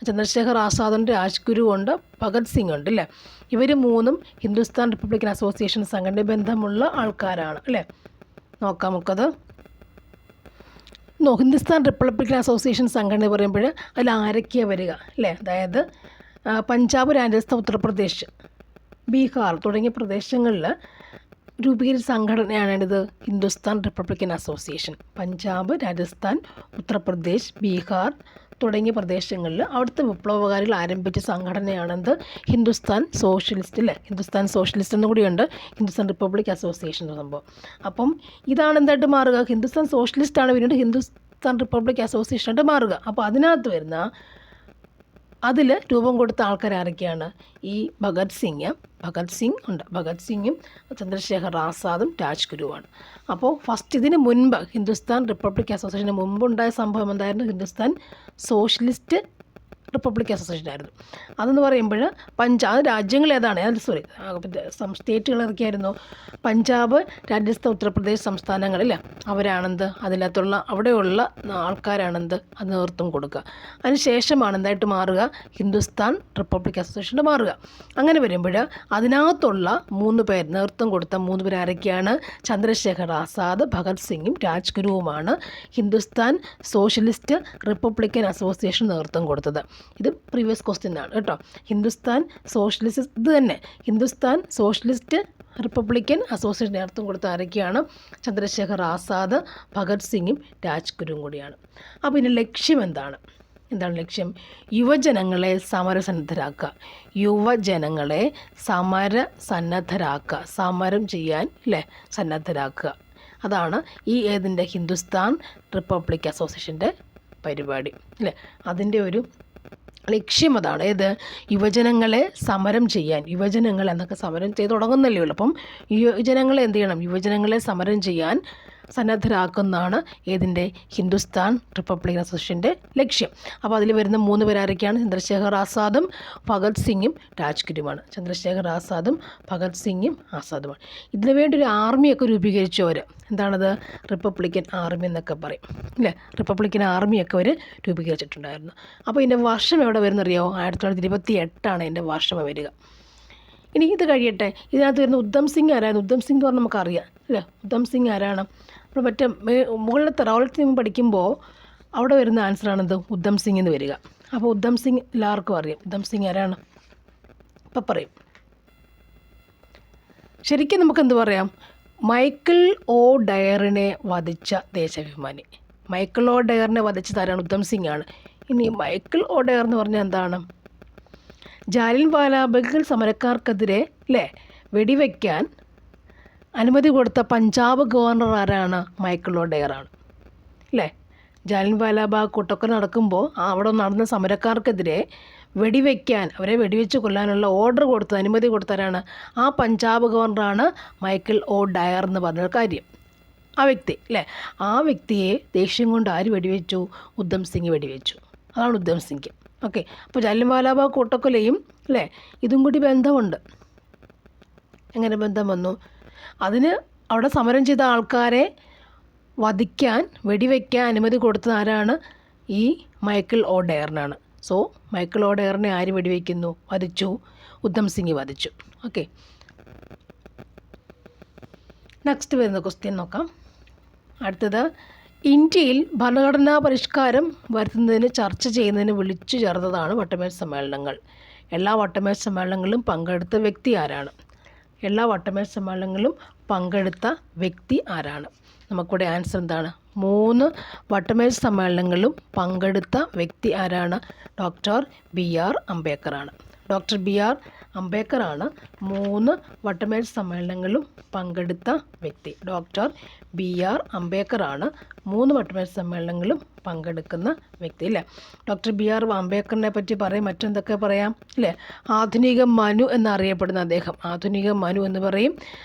[SPEAKER 1] ചന്ദ്രശേഖർ ആസാദുണ്ട്, രാജ്ഗുരു ഉണ്ട്, ഭഗത് സിംഗ് ഉണ്ട് അല്ലേ. ഇവർ 3 ഹിന്ദുസ്ഥാൻ റിപ്പബ്ലിക്കൻ അസോസിയേഷൻ സംഘടനയിൽ ബന്ധമുള്ള ആൾക്കാരാണ് അല്ലേ. നോക്കാം നമുക്കത്. ഹിന്ദുസ്ഥാൻ റിപ്പബ്ലിക്കൻ അസോസിയേഷൻ സംഘടന പറയുമ്പോൾ അതിൽ ആരൊക്കെയാണ് വരിക അല്ലേ. അതായത് പഞ്ചാബ്, രാജസ്ഥാൻ, ഉത്തർപ്രദേശ്, ബീഹാർ തുടങ്ങിയ പ്രദേശങ്ങളിൽ രൂപീകരിച്ച സംഘടനയാണിത് ഹിന്ദുസ്ഥാൻ റിപ്പബ്ലിക്കൻ അസോസിയേഷൻ. പഞ്ചാബ്, രാജസ്ഥാൻ, ഉത്തർപ്രദേശ്, ബീഹാർ തുടങ്ങിയ പ്രദേശങ്ങളിൽ അവിടുത്തെ വിപ്ലവകാരികൾ ആരംഭിച്ച സംഘടനയാണെന്ത്? ഹിന്ദുസ്ഥാൻ സോഷ്യലിസ്റ്റ് അല്ലേ. ഹിന്ദുസ്ഥാൻ സോഷ്യലിസ്റ്റ് എന്നും കൂടിയുണ്ട്, ഹിന്ദുസ്ഥാൻ റിപ്പബ്ലിക് അസോസിയേഷൻ എന്ന സംഭവം. അപ്പം ഇതാണ് എന്തായിട്ട് മാറുക? ഹിന്ദുസ്ഥാൻ സോഷ്യലിസ്റ്റാണ് പിന്നീട് ഹിന്ദുസ്ഥാൻ റിപ്പബ്ലിക് അസോസിയേഷനായിട്ട് മാറുക. അപ്പോൾ അതിനകത്ത് വരുന്ന അതിൽ രൂപം കൊടുത്ത ആൾക്കാർ ആരൊക്കെയാണ്? ഈ ഭഗത് സിംഗും ചന്ദ്രശേഖർ ആസാദും രാജ്ഗുരുവാണ്. അപ്പോൾ ഫസ്റ്റ് ഇതിന് മുൻപ് ഹിന്ദുസ്ഥാൻ റിപ്പബ്ലിക് അസോസിയേഷന് മുമ്പുണ്ടായ സംഭവം എന്തായിരുന്നു? ഹിന്ദുസ്ഥാൻ സോഷ്യലിസ്റ്റ് റിപ്പബ്ലിക് അസോസിയേഷൻ ആയിരുന്നു. അതെന്ന് പറയുമ്പോൾ പഞ്ചാബ് രാജ്യങ്ങൾ ഏതാണ്? സ്റ്റേറ്റുകൾ ഏതൊക്കെയായിരുന്നു? പഞ്ചാബ്, രാജസ്ഥാൻ, ഉത്തർപ്രദേശ് സംസ്ഥാനങ്ങളില്ല, അവരാണെന്ത് അതിനകത്തുള്ള അവിടെയുള്ള ആൾക്കാരാണെന്ത് അത് നേതൃത്വം കൊടുക്കുക. അതിനുശേഷമാണ് എന്തായിട്ട് മാറുക? ഹിന്ദുസ്ഥാൻ റിപ്പബ്ലിക് അസോസിയേഷൻ്റെ മാറുക. അങ്ങനെ വരുമ്പോൾ അതിനകത്തുള്ള 3 പേർ നേതൃത്വം കൊടുത്ത 3 പേർ ആരൊക്കെയാണ്? ചന്ദ്രശേഖർ ആസാദ്, ഭഗത് സിംഗും രാജ്ഗുരുവുമാണ് ഹിന്ദുസ്ഥാൻ സോഷ്യലിസ്റ്റ് റിപ്പബ്ലിക്കൻ അസോസിയേഷൻ നേതൃത്വം കൊടുത്തത്. ഇത് പ്രീവിയസ് ക്വസ്റ്റ്യൻ ആണ് കേട്ടോ. ഹിന്ദുസ്ഥാൻ സോഷ്യലിസ്റ്റ് റിപ്പബ്ലിക്കൻ അസോസിയേഷൻ നേതൃത്വം കൊടുത്ത ആരൊക്കെയാണ്? ചന്ദ്രശേഖർ ആസാദ്, ഭഗത് സിംഗും രാജ്ഗുരുവും കൂടിയാണ്. അപ്പോൾ ഇതിൻ്റെ ലക്ഷ്യം എന്താണ് ലക്ഷ്യം? യുവജനങ്ങളെ സമരസന്നദ്ധരാക്കുക, സമരം ചെയ്യാൻ സന്നദ്ധരാക്കുക. അതാണ് ഈ ഏതിൻ്റെ? ഹിന്ദുസ്ഥാൻ റിപ്പബ്ലിക് അസോസിയേഷൻ്റെ പരിപാടി അല്ലേ. അതിൻ്റെ ഒരു ലക്ഷ്യം അതാണ്. യുവജനങ്ങളെ സമരം ചെയ്യാൻ, യുവജനങ്ങൾ എന്നൊക്കെ സമരം ചെയ്ത് തുടങ്ങുന്നല്ലേ ഉള്ളൂ. അപ്പം യുവജനങ്ങളെ എന്ത് ചെയ്യണം? യുവജനങ്ങളെ സമരം ചെയ്യാൻ സന്നദ്ധരാക്കുന്നതാണ് ഏതിൻ്റെ ഹിന്ദുസ്ഥാൻ റിപ്പബ്ലിക്കൻ അസോസിയേഷൻ്റെ ലക്ഷ്യം. അപ്പോൾ അതിൽ വരുന്ന 3 പേരാരൊക്കെയാണ്? ചന്ദ്രശേഖർ ആസാദും ഭഗത് സിംഗും രാജ്ഗുരുമാണ്. ചന്ദ്രശേഖർ ആസാദും ഭഗത് സിംഗും ആസാദുമാണ്. ഇതിനു വേണ്ടി ഒരു ആർമിയൊക്കെ രൂപീകരിച്ചു അവർ. എന്താണത്? റിപ്പബ്ലിക്കൻ ആർമി എന്നൊക്കെ പറയും അല്ലേ. റിപ്പബ്ലിക്കൻ ആർമിയൊക്കെ അവർ രൂപീകരിച്ചിട്ടുണ്ടായിരുന്നു. അപ്പോൾ ഇതിൻ്റെ വർഷം എവിടെ വരുന്നറിയോ? 1928 ഇതിൻ്റെ വർഷം വരിക. ഇനി ഇത് കഴിയട്ടെ. ഇതിനകത്ത് വരുന്ന ഉദ്ധം സിംഗ് ആരായിരുന്നു? ഉദ്ധം സിംഗ് എന്ന് പറഞ്ഞാൽ നമുക്കറിയാം അല്ലേ. ഉദ്ധം സിംഗ് ആരാണ്? അപ്പോൾ മറ്റേ മുകളിലത്തെ റൗലറ്റ് സിംഗ് പഠിക്കുമ്പോൾ അവിടെ വരുന്ന ആൻസറാണിത് ഉദ്ധം സിംഗ് എന്ന് വരിക. അപ്പോൾ ഉദ്ധം സിംഗ് എല്ലാവർക്കും അറിയാം. ഉദ്ധം സിംഗ് ആരാണ്? ഇപ്പം പറയും. ശരിക്കും നമുക്കെന്ത് പറയാം? മൈക്കിൾ ഒ ഡയറിനെ വധിച്ച ദേശാഭിമാനി. മൈക്കിൾ ഒ ഡയറിനെ വധിച്ചത് ആരാണ്? ഉദ്ധം സിംഗ് ആണ്. ഇനി മൈക്കിൾ ഒ ഡയർ എന്ന് പറഞ്ഞാൽ എന്താണ്? ജാലിയൻ വാലാബാഗ് സമരക്കാർക്കെതിരെ അല്ലേ വെടിവെക്കാൻ അനുമതി കൊടുത്ത പഞ്ചാബ് ഗവർണർ ആരാണ്? മൈക്കിൾ ഒ ഡയറാണ് അല്ലേ. ജാലിയൻ വാലാബാഗ് കൂട്ടക്കൊല നടക്കുമ്പോൾ അവിടെ നടന്ന സമരക്കാർക്കെതിരെ വെടിവെക്കാൻ, അവരെ വെടിവെച്ച് കൊല്ലാനുള്ള ഓർഡർ കൊടുത്ത, അനുമതി കൊടുത്തവരാണ്? ആ പഞ്ചാബ് ഗവർണറാണ് മൈക്കിൾ ഒ ഡയർ എന്ന് പറഞ്ഞ കാര്യം. ആ വ്യക്തി അല്ലേ. ആ വ്യക്തിയെ ദേഷ്യം കൊണ്ട് ആര് വെടിവെച്ചു? ഉദ്ധം സിംഗ് വെടിവെച്ചു. അതാണ് ഉദ്ധം സിംഗ്. ഓക്കെ. അപ്പോൾ ജാലിയൻ വാലാബാഗ് കൂട്ടക്കൊലയും അല്ലേ ഇതും കൂടി ബന്ധമുണ്ട്. എങ്ങനെ ബന്ധം വന്നു? അതിന് അവിടെ സമരം ചെയ്ത ആൾക്കാരെ വധിക്കാൻ, വെടിവെക്കാൻ അനുമതി കൊടുത്തത് ആരാണ്? ഈ മൈക്കിൾ ഒ ഡയറിനാണ്. സോ മൈക്കിൾ ഒ ഡയറിനെ ആര് വെടിവെക്കുന്നു? വധിച്ചു. ഉദ്ധം സിംഗ് വധിച്ചു. ഓക്കെ. നെക്സ്റ്റ് വരുന്ന ക്വസ്റ്റ്യൻ നോക്കാം. അടുത്തത്, ഇന്ത്യയിൽ ഭരണഘടനാ പരിഷ്കാരം വരുത്തുന്നതിന് ചർച്ച ചെയ്യുന്നതിന് വിളിച്ചു ചേർത്തതാണ് വട്ടമേശ സമ്മേളനങ്ങൾ. എല്ലാ വട്ടമേശ സമ്മേളനങ്ങളിലും പങ്കെടുത്ത വ്യക്തി ആരാണ്? എല്ലാ വട്ടമേശ സമ്മേളനങ്ങളിലും പങ്കെടുത്ത വ്യക്തി ആരാണ്? നമുക്കിവിടെ ആൻസർ എന്താണ്? 3 വട്ടമേശ സമ്മേളനങ്ങളിലും പങ്കെടുത്ത വ്യക്തി ആരാണ്? Doctor BR അംബേദ്കറാണ്. ഡോക്ടർ BR അംബേദ്കറാണ് 3 വട്ടമേശ സമ്മേളനങ്ങളിലും പങ്കെടുത്ത വ്യക്തി. ഡോക്ടർ BR അംബേദ്കറാണ് 3 വട്ടമേശ സമ്മേളനങ്ങളിലും പങ്കെടുക്കുന്ന വ്യക്തി അല്ലേ. ഡോക്ടർ BR അംബേദ്കറിനെ പറ്റി പറയും. മറ്റെന്തൊക്കെ പറയാം അല്ലേ? ആധുനിക മനു എന്നറിയപ്പെടുന്ന അദ്ദേഹം, ആധുനിക മനു എന്ന് പറയും.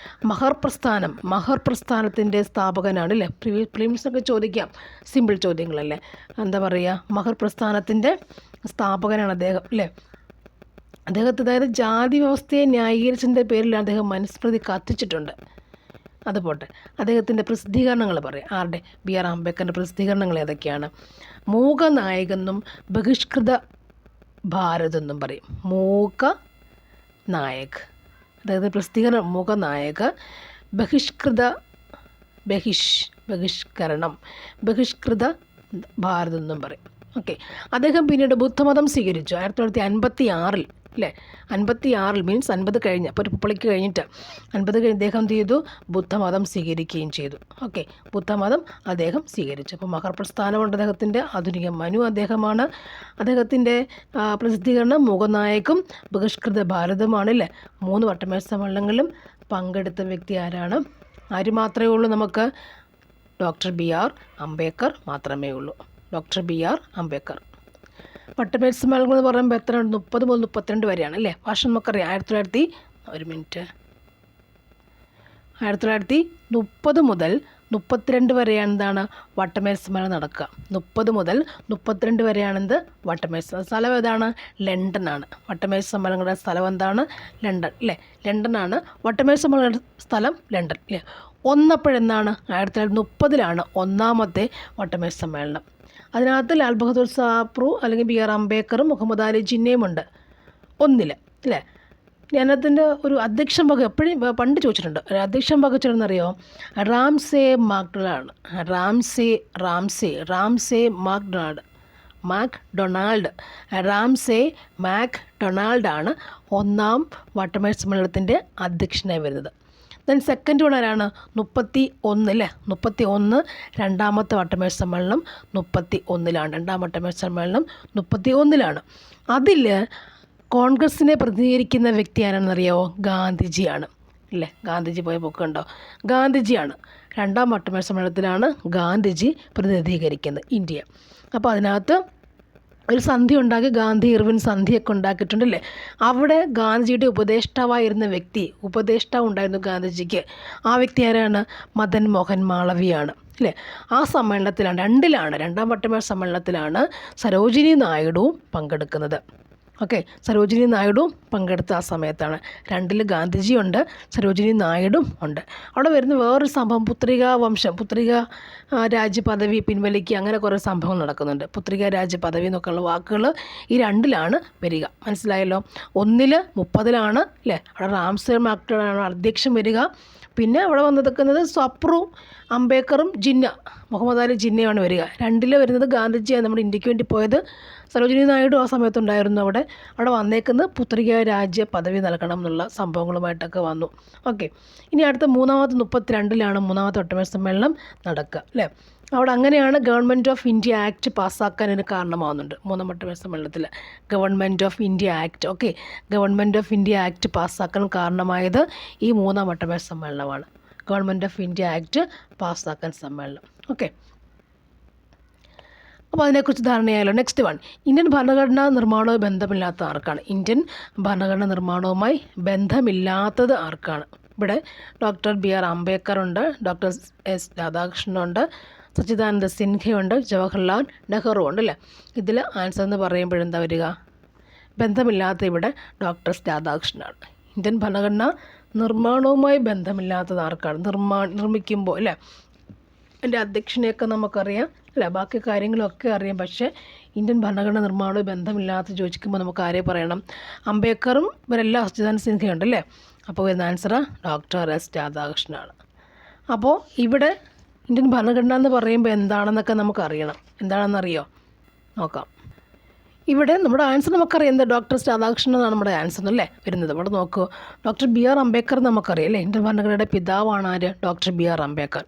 [SPEAKER 1] മഹർ പ്രസ്ഥാനത്തിൻ്റെ സ്ഥാപകനാണ് അല്ലേ. പ്രിലിംസിനൊക്കെ ചോദിക്കാം, സിമ്പിൾ ചോദ്യങ്ങളല്ലേ. എന്താ പറയുക? മഹർ പ്രസ്ഥാനത്തിൻ്റെ സ്ഥാപകനാണ് അദ്ദേഹം അല്ലേ. അദ്ദേഹത്തെ, അതായത് ജാതി വ്യവസ്ഥയെ ന്യായീകരിച്ചതിൻ്റെ പേരിൽ അദ്ദേഹം മനുസ്മൃതി കത്തിച്ചിട്ടുണ്ട്. അതുപോട്ടെ, അദ്ദേഹത്തിൻ്റെ പ്രസിദ്ധീകരണങ്ങൾ പറയാം. ആരുടെ? BR അംബേദ്കറിൻ്റെ പ്രസിദ്ധീകരണങ്ങൾ ഏതൊക്കെയാണ്? മൂകനായകെന്നും ബഹിഷ്കൃത ഭാരത് എന്നും പറയും. മൂകനായക്, അതായത് പ്രസിദ്ധീകരണം മൂകനായക, ബഹിഷ്കരണം, ബഹിഷ്കൃത ഭാരത് എന്നും പറയും. ഓക്കെ. അദ്ദേഹം പിന്നീട് ബുദ്ധമതം സ്വീകരിച്ചു 1956 അല്ലേ. 56 മീൻസ് 50 കഴിഞ്ഞ്, അപ്പോൾ ഒരു പുള്ളിക്ക് കഴിഞ്ഞിട്ട് 50 കഴിഞ്ഞ് അദ്ദേഹം എന്ത് ചെയ്തു? ബുദ്ധമതം സ്വീകരിക്കുകയും ചെയ്തു. ഓക്കെ. ബുദ്ധമതം അദ്ദേഹം സ്വീകരിച്ചു. അപ്പോൾ മഹർ പ്രസ്ഥാനമുണ്ട് അദ്ദേഹത്തിൻ്റെ. ആധുനിക മനു അദ്ദേഹമാണ്. അദ്ദേഹത്തിൻ്റെ പ്രസിദ്ധീകരണം മൂകനായകും ബഹിഷ്കൃത ഭാരതമാണ് അല്ലേ. 3 വട്ടമേശ സമ്മേളനങ്ങളിലും പങ്കെടുത്ത വ്യക്തി ആരാണ്? ആര് മാത്രമേ ഉള്ളൂ നമുക്ക്? ഡോക്ടർ BR അംബേദ്കർ മാത്രമേ ഉള്ളൂ. Doctor BR Ambedkar. വട്ടമേശ സമ്മേളനങ്ങൾ എന്ന് പറയുമ്പോൾ എത്ര? 30 മുതൽ 32 വരെയാണ് അല്ലേ. വർഷം നമുക്കറിയാം. 1930 മുതൽ 32 വരെയാണ് എന്താണ്? വട്ടമേശ സമ്മേളനം നടക്കുക. 30 മുതൽ 32 വരെയാണെന്ത്? വട്ടമേശ. സ്ഥലം ഏതാണ്? ലണ്ടനാണ്. വട്ടമേശ സമ്മേളനങ്ങളുടെ സ്ഥലം എന്താണ്? ലണ്ടൻ അല്ലേ. ലണ്ടനാണ് വട്ടമേശ സമ്മേളന സ്ഥലം. ലണ്ടൻ അല്ലേ. ഒന്നപ്പോഴെന്നാണ്? 1930 ഒന്നാമത്തെ വട്ടമേശ സമ്മേളനം. അതിനകത്ത് ലാൽ ബഹദൂർ ശാസ്ത്രി അല്ലെങ്കിൽ BR അംബേദ്കറും മുഹമ്മദ് അലി ജിന്നയും ഉണ്ട്. 1 അല്ലേ. ഞാനതിൻ്റെ ഒരു അധ്യക്ഷൻ വക എപ്പോഴും പണ്ട് ചോദിച്ചിട്ടുണ്ട്. ഒരു അധ്യക്ഷൻ വഹിച്ചിരുന്നറിയോ? Ramsay MacDonald. റാംസേ മാക്ഡൊണാൾഡാണ് ഒന്നാം വട്ടമേശ സമ്മേളനത്തിൻ്റെ അധ്യക്ഷനായി വരുന്നത്. ദെൻ സെക്കൻഡ് വൺ ആരാണ്? 31 അല്ലേ. 31 രണ്ടാമത്തെ വട്ടമേശ സമ്മേളനം 31 രണ്ടാം വട്ടമേശ സമ്മേളനം 31 അതിൽ കോൺഗ്രസിനെ പ്രതിനിധീകരിക്കുന്ന വ്യക്തി ആരാണെന്നറിയാമോ? ഗാന്ധിജിയാണ് അല്ലേ. ഗാന്ധിജി പോയ ബുക്കുണ്ടോ? ഗാന്ധിജിയാണ്. രണ്ടാം വട്ടമേശ സമ്മേളനത്തിലാണ് ഗാന്ധിജി പ്രതിനിധീകരിക്കുന്നത് ഇന്ത്യ. അപ്പോൾ അതിനകത്ത് ഒരു സന്ധി ഉണ്ടാക്കി, ഗാന്ധി ഇർവിൻ സന്ധിയൊക്കെ ഉണ്ടാക്കിയിട്ടുണ്ടല്ലേ. അവിടെ ഗാന്ധിജിയുടെ ഉപദേഷ്ടാവായിരുന്ന വ്യക്തി, ഉപദേഷ്ടാവ് ഉണ്ടായിരുന്നു ഗാന്ധിജിക്ക്. ആ വ്യക്തി ആരാണ്? മദൻ മോഹൻ മാളവിയാണ് അല്ലേ. ആ സമ്മേളനത്തിലാണ്, രണ്ടാം വട്ടമേശ സമ്മേളനത്തിലാണ് സരോജിനി നായിഡുവും പങ്കെടുക്കുന്നത്. ഓക്കെ, സരോജിനി നായിഡുവും പങ്കെടുത്ത ആ സമയത്താണ്. 2 ഗാന്ധിജിയുണ്ട്, സരോജിനി നായിഡും ഉണ്ട്. അവിടെ വരുന്ന വേറൊരു സംഭവം, പുത്രിക രാജ്യ പദവി പിൻവലിക്കുക, അങ്ങനെ കുറേ സംഭവം നടക്കുന്നുണ്ട്. പുത്രിക രാജ്യ പദവി എന്നൊക്കെയുള്ള വാക്കുകൾ ഈ 2 വരിക. മനസ്സിലായല്ലോ. 1 30 അല്ലേ, അവിടെ റാംസെ മാക്ടനാണ് അധ്യക്ഷൻ വരിക. പിന്നെ അവിടെ വന്ന് നിൽക്കുന്നത് സ്വപ്രു, അംബേദ്കറും മുഹമ്മദ് അലി ജിന്നയാണ് വരിക. 2 വരുന്നത് ഗാന്ധിജിയാണ്, നമ്മുടെ ഇന്ത്യക്ക് വേണ്ടി പോയത്. സരോജിനി നായിഡു ആ സമയത്തുണ്ടായിരുന്നു. അവിടെ വന്നേക്കുന്നത് പുത്രിക രാജ്യ പദവി നൽകണം എന്നുള്ള സംഭവങ്ങളുമായിട്ടൊക്കെ വന്നു. ഓക്കെ, ഇനി അടുത്ത 32 മൂന്നാമത്തെ ഒട്ടമേശ സമ്മേളനം നടക്കുക അല്ലേ. അവിടെ അങ്ങനെയാണ് ഗവൺമെൻറ് ഓഫ് ഇന്ത്യ ആക്ട് പാസ്സാക്കാനതിന് കാരണമാകുന്നുണ്ട്. 3-ാം ഒട്ടമേശ സമ്മേളനത്തിൽ government of India act, okay, government of India act പാസ്സാക്കാൻ കാരണമായത് ഈ 3-ാം ഒട്ടമേശ സമ്മേളനമാണ്. ഗവൺമെൻറ് ഓഫ് ഇന്ത്യ ആക്ട് പാസ്സാക്കാൻ സമ്മേളനം. ഓക്കെ, അപ്പോൾ അതിനെക്കുറിച്ച് ധാരണയായല്ലോ. നെക്സ്റ്റ് 1, ഇന്ത്യൻ ഭരണഘടനാ നിർമ്മാണവുമായി ബന്ധമില്ലാത്ത ആർക്കാണ്? ഇന്ത്യൻ ഭരണഘടനാ നിർമ്മാണവുമായി ബന്ധമില്ലാത്തത് ആർക്കാണ്? ഇവിടെ ഡോക്ടർ BR അംബേദ്കർ ഉണ്ട്, ഡോക്ടർ S രാധാകൃഷ്ണനുണ്ട്, സച്ചിദാനന്ദ സിൻഹയുണ്ട്, ജവഹർലാൽ നെഹ്റു ഉണ്ട് അല്ലേ. ഇതിൽ ആൻസർ എന്ന് പറയുമ്പോഴെന്താ വരിക? ബന്ധമില്ലാത്ത ഇവിടെ ഡോക്ടർ രാധാകൃഷ്ണനാണ്. ഇന്ത്യൻ ഭരണഘടന നിർമ്മാണവുമായി ബന്ധമില്ലാത്തത് ആർക്കാണ്? നിർമ്മിക്കുമ്പോൾ അല്ലേ, എൻ്റെ അധ്യക്ഷനെയൊക്കെ നമുക്കറിയാം അല്ലേ, ബാക്കി കാര്യങ്ങളൊക്കെ അറിയാം. പക്ഷേ ഇന്ത്യൻ ഭരണഘടന നിർമ്മാണവുമായി ബന്ധമില്ലാത്ത ചോദിക്കുമ്പോൾ നമുക്ക് ആരെ പറയണം? അംബേദ്കറും ഇവരെല്ലാം സച്ചിദാനന്ദ സിൻഹയുണ്ട് അല്ലേ. അപ്പോൾ വരുന്ന ആൻസർ ഡോക്ടർ S രാധാകൃഷ്ണനാണ്. അപ്പോൾ ഇവിടെ ഇന്ത്യൻ ഭരണഘടന എന്ന് പറയുമ്പോൾ എന്താണെന്നൊക്കെ നമുക്കറിയണം. എന്താണെന്നറിയോ? നോക്കാം. ഇവിടെ നമ്മുടെ ആൻസർ നമുക്കറിയാം. എന്താ? ഡോക്ടർ രാധാകൃഷ്ണൻ എന്നാണ് നമ്മുടെ ആൻസർ അല്ലേ വരുന്നത്. ഇവിടെ നോക്കൂ, ഡോക്ടർ BR അംബേദ്കർ നമുക്കറിയാം അല്ലേ. ഇന്ത്യൻ ഭരണഘടനയുടെ പിതാവാണ് ആര്? Doctor BR Ambedkar.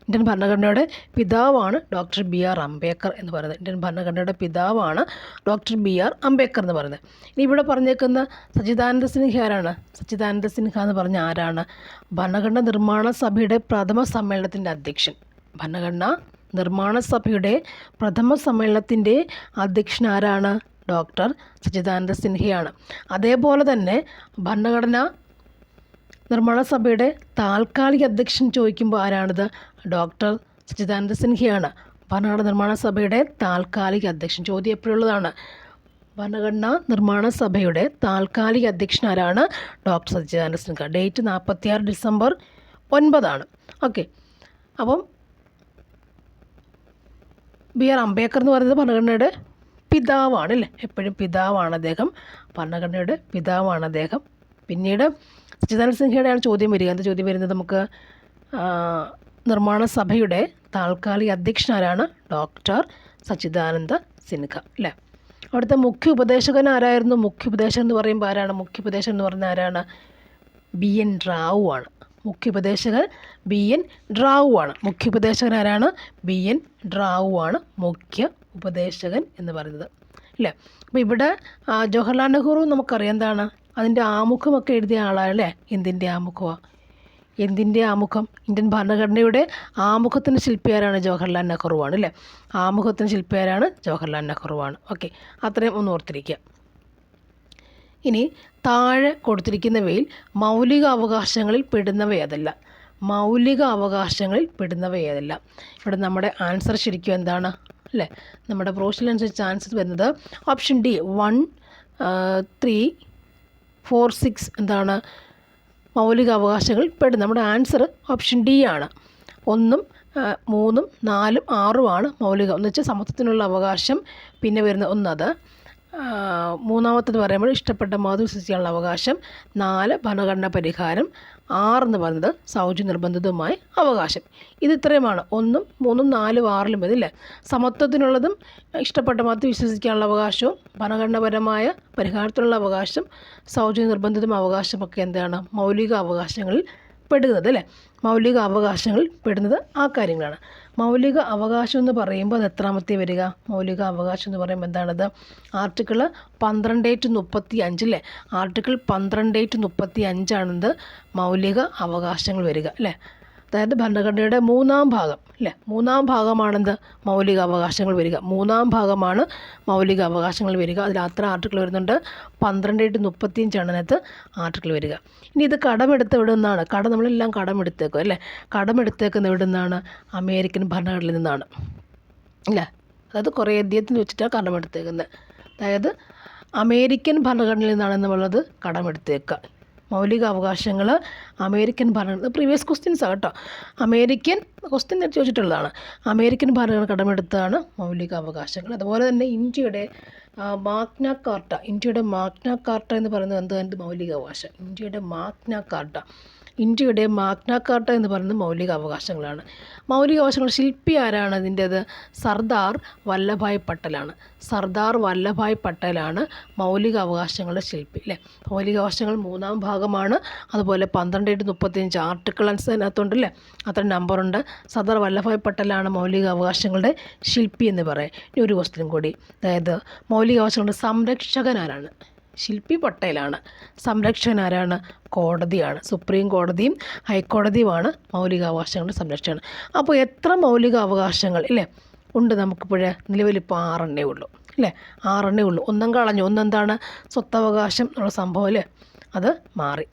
[SPEAKER 1] ഇന്ത്യൻ ഭരണഘടനയുടെ പിതാവാണ് ഡോക്ടർ BR അംബേദ്കർ എന്ന് പറയുന്നത്. ഇന്ത്യൻ ഭരണഘടനയുടെ പിതാവാണ് ഡോക്ടർ BR അംബേദ്കർ എന്ന് പറയുന്നത്. ഇനി ഇവിടെ പറഞ്ഞേക്കുന്ന സച്ചിദാനന്ദ സിൻഹ ആരാണ്? സച്ചിദാനന്ദ സിൻഹ എന്ന് പറഞ്ഞ ആരാണ്? ഭരണഘടനാ നിർമ്മാണ സഭയുടെ പ്രഥമ സമ്മേളനത്തിൻ്റെ അധ്യക്ഷൻ. ഭരണഘടനാ നിർമ്മാണ സഭയുടെ പ്രഥമ സമ്മേളനത്തിൻ്റെ അധ്യക്ഷൻ ആരാണ്? ഡോക്ടർ സച്ചിദാനന്ദ സിൻഹയാണ്. അതേപോലെ തന്നെ ഭരണഘടനാ നിർമ്മാണ സഭയുടെ താൽക്കാലിക അധ്യക്ഷൻ ചോദിക്കുമ്പോൾ ആരാണിത്? ഡോക്ടർ സച്ചിദാനന്ദ സിൻഹയാണ്. ഭരണഘടനാ നിർമ്മാണ സഭയുടെ താൽക്കാലിക അധ്യക്ഷൻ ചോദ്യം എപ്പോഴുള്ളതാണ്. ഭരണഘടനാ നിർമ്മാണ സഭയുടെ താൽക്കാലിക അധ്യക്ഷൻ ആരാണ്? Doctor Sachchidananda Sinha. Date 46 December 9. Okay, അപ്പം BR അംബേദ്കർ എന്ന് പറയുന്നത് ഭരണഘടനയുടെ പിതാവാണ് അല്ലേ. എപ്പോഴും പിതാവാണ് അദ്ദേഹം, ഭരണഘടനയുടെ പിതാവാണ് അദ്ദേഹം. പിന്നീട് സച്ചിദാനന്ദ സിൻഹയുടെയാണ് ചോദ്യം വരിക. എന്താ ചോദ്യം വരുന്നത് നമുക്ക്? നിർമ്മാണ സഭയുടെ താൽക്കാലിക അധ്യക്ഷൻ ആരാണ്? ഡോക്ടർ സച്ചിദാനന്ദ സിൻഹ അല്ലേ. അവിടുത്തെ മുഖ്യ ഉപദേശകൻ ആരായിരുന്നു? മുഖ്യ ഉപദേശകൻ എന്ന് പറയുമ്പോൾ ആരാണ്? മുഖ്യ ഉപദേശകൻ എന്ന് പറയുന്നത് ആരാണ്? BN റാവു ആണ്. മുഖ്യ ഉപദേശകൻ BN റാവു ആണ്. മുഖ്യ ഉപദേശകൻ ആരാണ്? BN റാവു ആണ് മുഖ്യ ഉപദേശകൻ എന്ന് പറയുന്നത് അല്ലേ. അപ്പോൾ ഇവിടെ ജവഹർലാൽ നെഹ്റു നമുക്കറിയാം എന്താണ്, അതിൻ്റെ ആമുഖമൊക്കെ എഴുതിയ ആളാണല്ലേ. എന്തിൻ്റെ ആമുഖമാണ്? എന്തിൻ്റെ ആമുഖം? ഇന്ത്യൻ ഭരണഘടനയുടെ ആമുഖത്തിൻ്റെ ശില്പിയാരാണ്? ജവഹർലാൽ നെഹ്റു ആണ് അല്ലേ. ആമുഖത്തിൻ്റെ ശില്പിയാരാണ്? ജവഹർലാൽ നെഹ്റു ആണ്. ഓക്കെ, അത്രയും ഒന്ന് ഓർത്തിരിക്കുക. ഇനി താഴെ കൊടുത്തിരിക്കുന്നവയിൽ മൗലിക അവകാശങ്ങളിൽ പെടുന്നവ ഏതല്ല? മൗലിക അവകാശങ്ങളിൽ പെടുന്നവ ഏതല്ല? ഇവിടെ നമ്മുടെ ആൻസർ ശരിക്കും എന്താണ് അല്ലേ? നമ്മുടെ പ്രോഷനുസരിച്ച് ആൻസർ വരുന്നത് ഓപ്ഷൻ D 1, 3, 4, 6 എന്താണ് മൗലിക അവകാശങ്ങളിൽ പെടും. നമ്മുടെ ആൻസർ ഓപ്ഷൻ D ആണ്. 1, 3, 4, 6 മൗലിക എന്ന് വെച്ചാൽ സമത്വത്തിനുള്ള അവകാശം. പിന്നെ വരുന്ന 1 അത്. മൂന്നാമത്തേത് പറയുമ്പോൾ ഇഷ്ടപ്പെട്ട മതം വിശ്വസിക്കാനുള്ള അവകാശം. 4 ഭരണഘടനാ പരിഹാരം. 6 എന്ന് പറയുന്നത് സൗജന്യ നിർബന്ധിതമായ അവകാശം. ഇത് ഇത്രയുമാണ്. 1, 3, 4, 6 വരില്ലേ. സമത്വത്തിനുള്ളതും ഇഷ്ടപ്പെട്ട മതത്തിൽ വിശ്വസിക്കാനുള്ള അവകാശവും ഭരണഘടനാപരമായ പരിഹാരത്തിനുള്ള അവകാശം സൗജന്യ നിർബന്ധിതമായ അവകാശമൊക്കെ എന്താണ്? മൗലിക അവകാശങ്ങളിൽ പെടുന്നത് അല്ലേ. മൗലിക അവകാശങ്ങളിൽ പെടുന്നത് ആ കാര്യങ്ങളാണ്. മൗലിക അവകാശം എന്ന് പറയുമ്പോൾ അത് എത്രാമത്തെ വരിക? മൗലിക അവകാശം എന്ന് പറയുമ്പോൾ എന്താണത്? ആർട്ടിക്കിൾ 12-35 അല്ലേ. ആർട്ടിക്കിൾ 12-35 മൗലിക അവകാശങ്ങൾ വരിക അല്ലേ. അതായത് ഭരണഘടനയുടെ മൂന്നാം ഭാഗം അല്ലേ, മൂന്നാം ഭാഗമാണെന്ത് മൗലിക അവകാശങ്ങൾ വരിക. മൂന്നാം ഭാഗമാണ് മൗലിക അവകാശങ്ങൾ വരിക. അതിൽ അത്ര ആർട്ടിക്കിൾ വരുന്നുണ്ട്, 12-35 അതിനകത്ത് ആർട്ടിക്കിൾ വരിക. ഇനി ഇത് കടമെടുത്ത് എവിടെ നിന്നാണ്? നമ്മളെല്ലാം കടമെടുത്തേക്കും അല്ലേ. കടമെടുത്തേക്കുന്ന എവിടെ നിന്നാണ്? അമേരിക്കൻ ഭരണഘടനയിൽ നിന്നാണ് അല്ലേ. അതായത് കുറേ അധ്യായത്തിന് വെച്ചിട്ടാണ് കടമെടുത്തേക്കുന്നത്. അതായത് അമേരിക്കൻ ഭരണഘടനയിൽ നിന്നാണ് എന്നുള്ളത് കടമെടുത്തേക്കുക. മൗലിക അവകാശങ്ങൾ അമേരിക്കൻ ഭരണഘടന, പ്രീവിയസ് ക്വസ്റ്റ്യൻസാണ് കേട്ടോ, അമേരിക്കൻ ക്വസ്റ്റ്യൻ ചോദിച്ചിട്ടുള്ളതാണ്. അമേരിക്കൻ ഭരണഘടന കടമെടുത്താണ് മൗലിക അവകാശങ്ങൾ. അതുപോലെ തന്നെ ഇന്ത്യയുടെ മാഗ്ന കാർട്ട, ഇന്ത്യയുടെ മാഗ്ന കാർട്ട എന്ന് പറയുന്നത് എന്ത് മൗലിക അവകാശം. ഇന്ത്യയുടെ മാഗ്ന കാർട്ട എന്ന് പറയുന്നത് മൗലിക അവകാശങ്ങളാണ്. മൗലിക അവകാശങ്ങൾ ശില്പി ആരാണ്? അതിൻ്റേത് സർദാർ വല്ലഭായ് പട്ടേലാണ്. സർദാർ വല്ലഭായ് പട്ടേലാണ് മൗലിക അവകാശങ്ങളുടെ ശില്പി അല്ലേ. മൗലിക അവകാശങ്ങൾ മൂന്നാം ഭാഗമാണ്. അതുപോലെ 12-35 ആർട്ടിക്കിൾ അതിനകത്തുണ്ടല്ലേ, അത്ര നമ്പറുണ്ട്. സർദാർ വല്ലഭായ് പട്ടേലാണ് മൗലിക അവകാശങ്ങളുടെ ശില്പി എന്ന് പറയാം. ഇനി ഒരു ക്വസ്റ്റ്യൻ കൂടി, അതായത് മൗലിക അവകാശങ്ങളുടെ സംരക്ഷകൻ ആരാണ്? ശില്പി പട്ടേലാണ്. സംരക്ഷകൻ ആരാണ്? കോടതിയാണ്. സുപ്രീം കോടതിയും ഹൈക്കോടതിയുമാണ് മൗലികാവകാശങ്ങളുടെ സംരക്ഷകൻ. അപ്പോൾ എത്ര മൗലിക അവകാശങ്ങൾ ഇല്ലേ ഉണ്ട് നമുക്കിപ്പോഴേ? നിലവിലിപ്പോൾ 6 ഉള്ളൂ അല്ലേ, 6 ഉള്ളൂ. ഒന്നും കളഞ്ഞു. ഒന്നെന്താണ്? സ്വത്തവകാശം എന്നുള്ള സംഭവം അല്ലേ, അത് മാറി.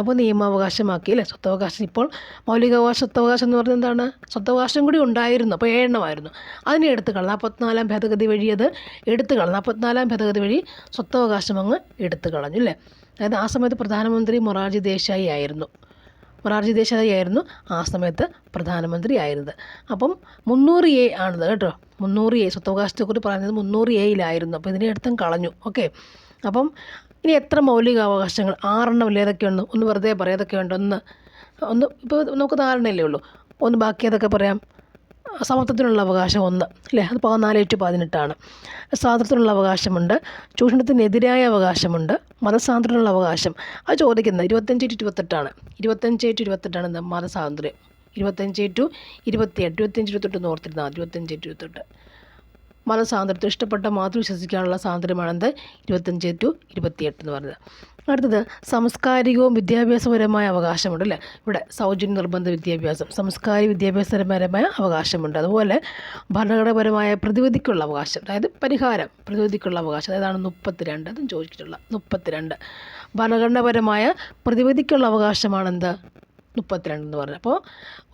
[SPEAKER 1] അപ്പോൾ നിയമാവകാശമാക്കി അല്ലേ സ്വത്തവകാശം. ഇപ്പോൾ മൗലികാവകാശ സ്വത്തവകാശം എന്ന് പറഞ്ഞാൽ എന്താണ്? സ്വത്തവകാശം കൂടി ഉണ്ടായിരുന്നു, അപ്പോൾ 7 അതിനെ എടുത്ത് കളഞ്ഞു. 44-ാം ഭേദഗതി വഴി അത് എടുത്ത് കളഞ്ഞു. 44-ാം ഭേദഗതി വഴി സ്വത്തവകാശം അങ്ങ് എടുത്ത് കളഞ്ഞു അല്ലേ. അതായത് ആ സമയത്ത് പ്രധാനമന്ത്രി മൊറാർജി ദേശായി ആയിരുന്നു ആ സമയത്ത് പ്രധാനമന്ത്രി ആയിരുന്നത്. അപ്പം 300A ആണിത് കേട്ടോ. 300A സ്വത്തവകാശത്തെക്കുറിച്ച് പറയുന്നത് 300Aയിലായിരുന്നു. അപ്പോൾ ഇതിനെ എടുത്തും കളഞ്ഞു. ഓക്കെ. അപ്പം ഇനി എത്ര മൗലിക അവകാശങ്ങൾ? 6 ഏതൊക്കെയുണ്ട്? ഒന്ന് വെറുതെ പറയാം ഏതൊക്കെയുണ്ട്. ഒന്ന് ഇപ്പോൾ നമുക്ക് 4 ഉള്ളൂ. ഒന്ന് ബാക്കി ഏതൊക്കെ പറയാം? സമത്വത്തിനുള്ള അവകാശം 1 അല്ലേ, അത് 14/18. സ്വാതന്ത്ര്യത്തിനുള്ള അവകാശമുണ്ട്. ചൂഷണത്തിനെതിരായ അവകാശമുണ്ട്. മതസ്വാതന്ത്ര്യത്തിനുള്ള അവകാശം അത് ചോദിക്കുന്നത് 25-28 25-28 മതസ്വാതന്ത്ര്യം. 25-28 25-28 ഓർത്തിരുന്നാൽ 25-28 മതസ്വാതന്ത്ര്യത്തിൽ ഇഷ്ടപ്പെട്ട മാത്രം വിശ്വസിക്കാനുള്ള സ്വാതന്ത്ര്യമാണെന്ത് 25-28 എന്ന് പറയുന്നത്. അടുത്തത് സാംസ്കാരികവും വിദ്യാഭ്യാസപരമായ അവകാശമുണ്ട് അല്ലേ. ഇവിടെ സൗജന്യ നിർബന്ധ വിദ്യാഭ്യാസം, സാംസ്കാരിക വിദ്യാഭ്യാസപരമായ അവകാശമുണ്ട്. അതുപോലെ ഭരണഘടനാപരമായ പ്രതിവിധിക്കുള്ള അവകാശം, അതായത് പ്രതിവിധിക്കുള്ള അവകാശം, അതാണ് 32. അതും ചോദിച്ചിട്ടുള്ള 32 ഭരണഘടനാപരമായ പ്രതിവിധിക്കുള്ള അവകാശമാണെന്ത് 32 എന്ന് പറഞ്ഞത്. അപ്പോൾ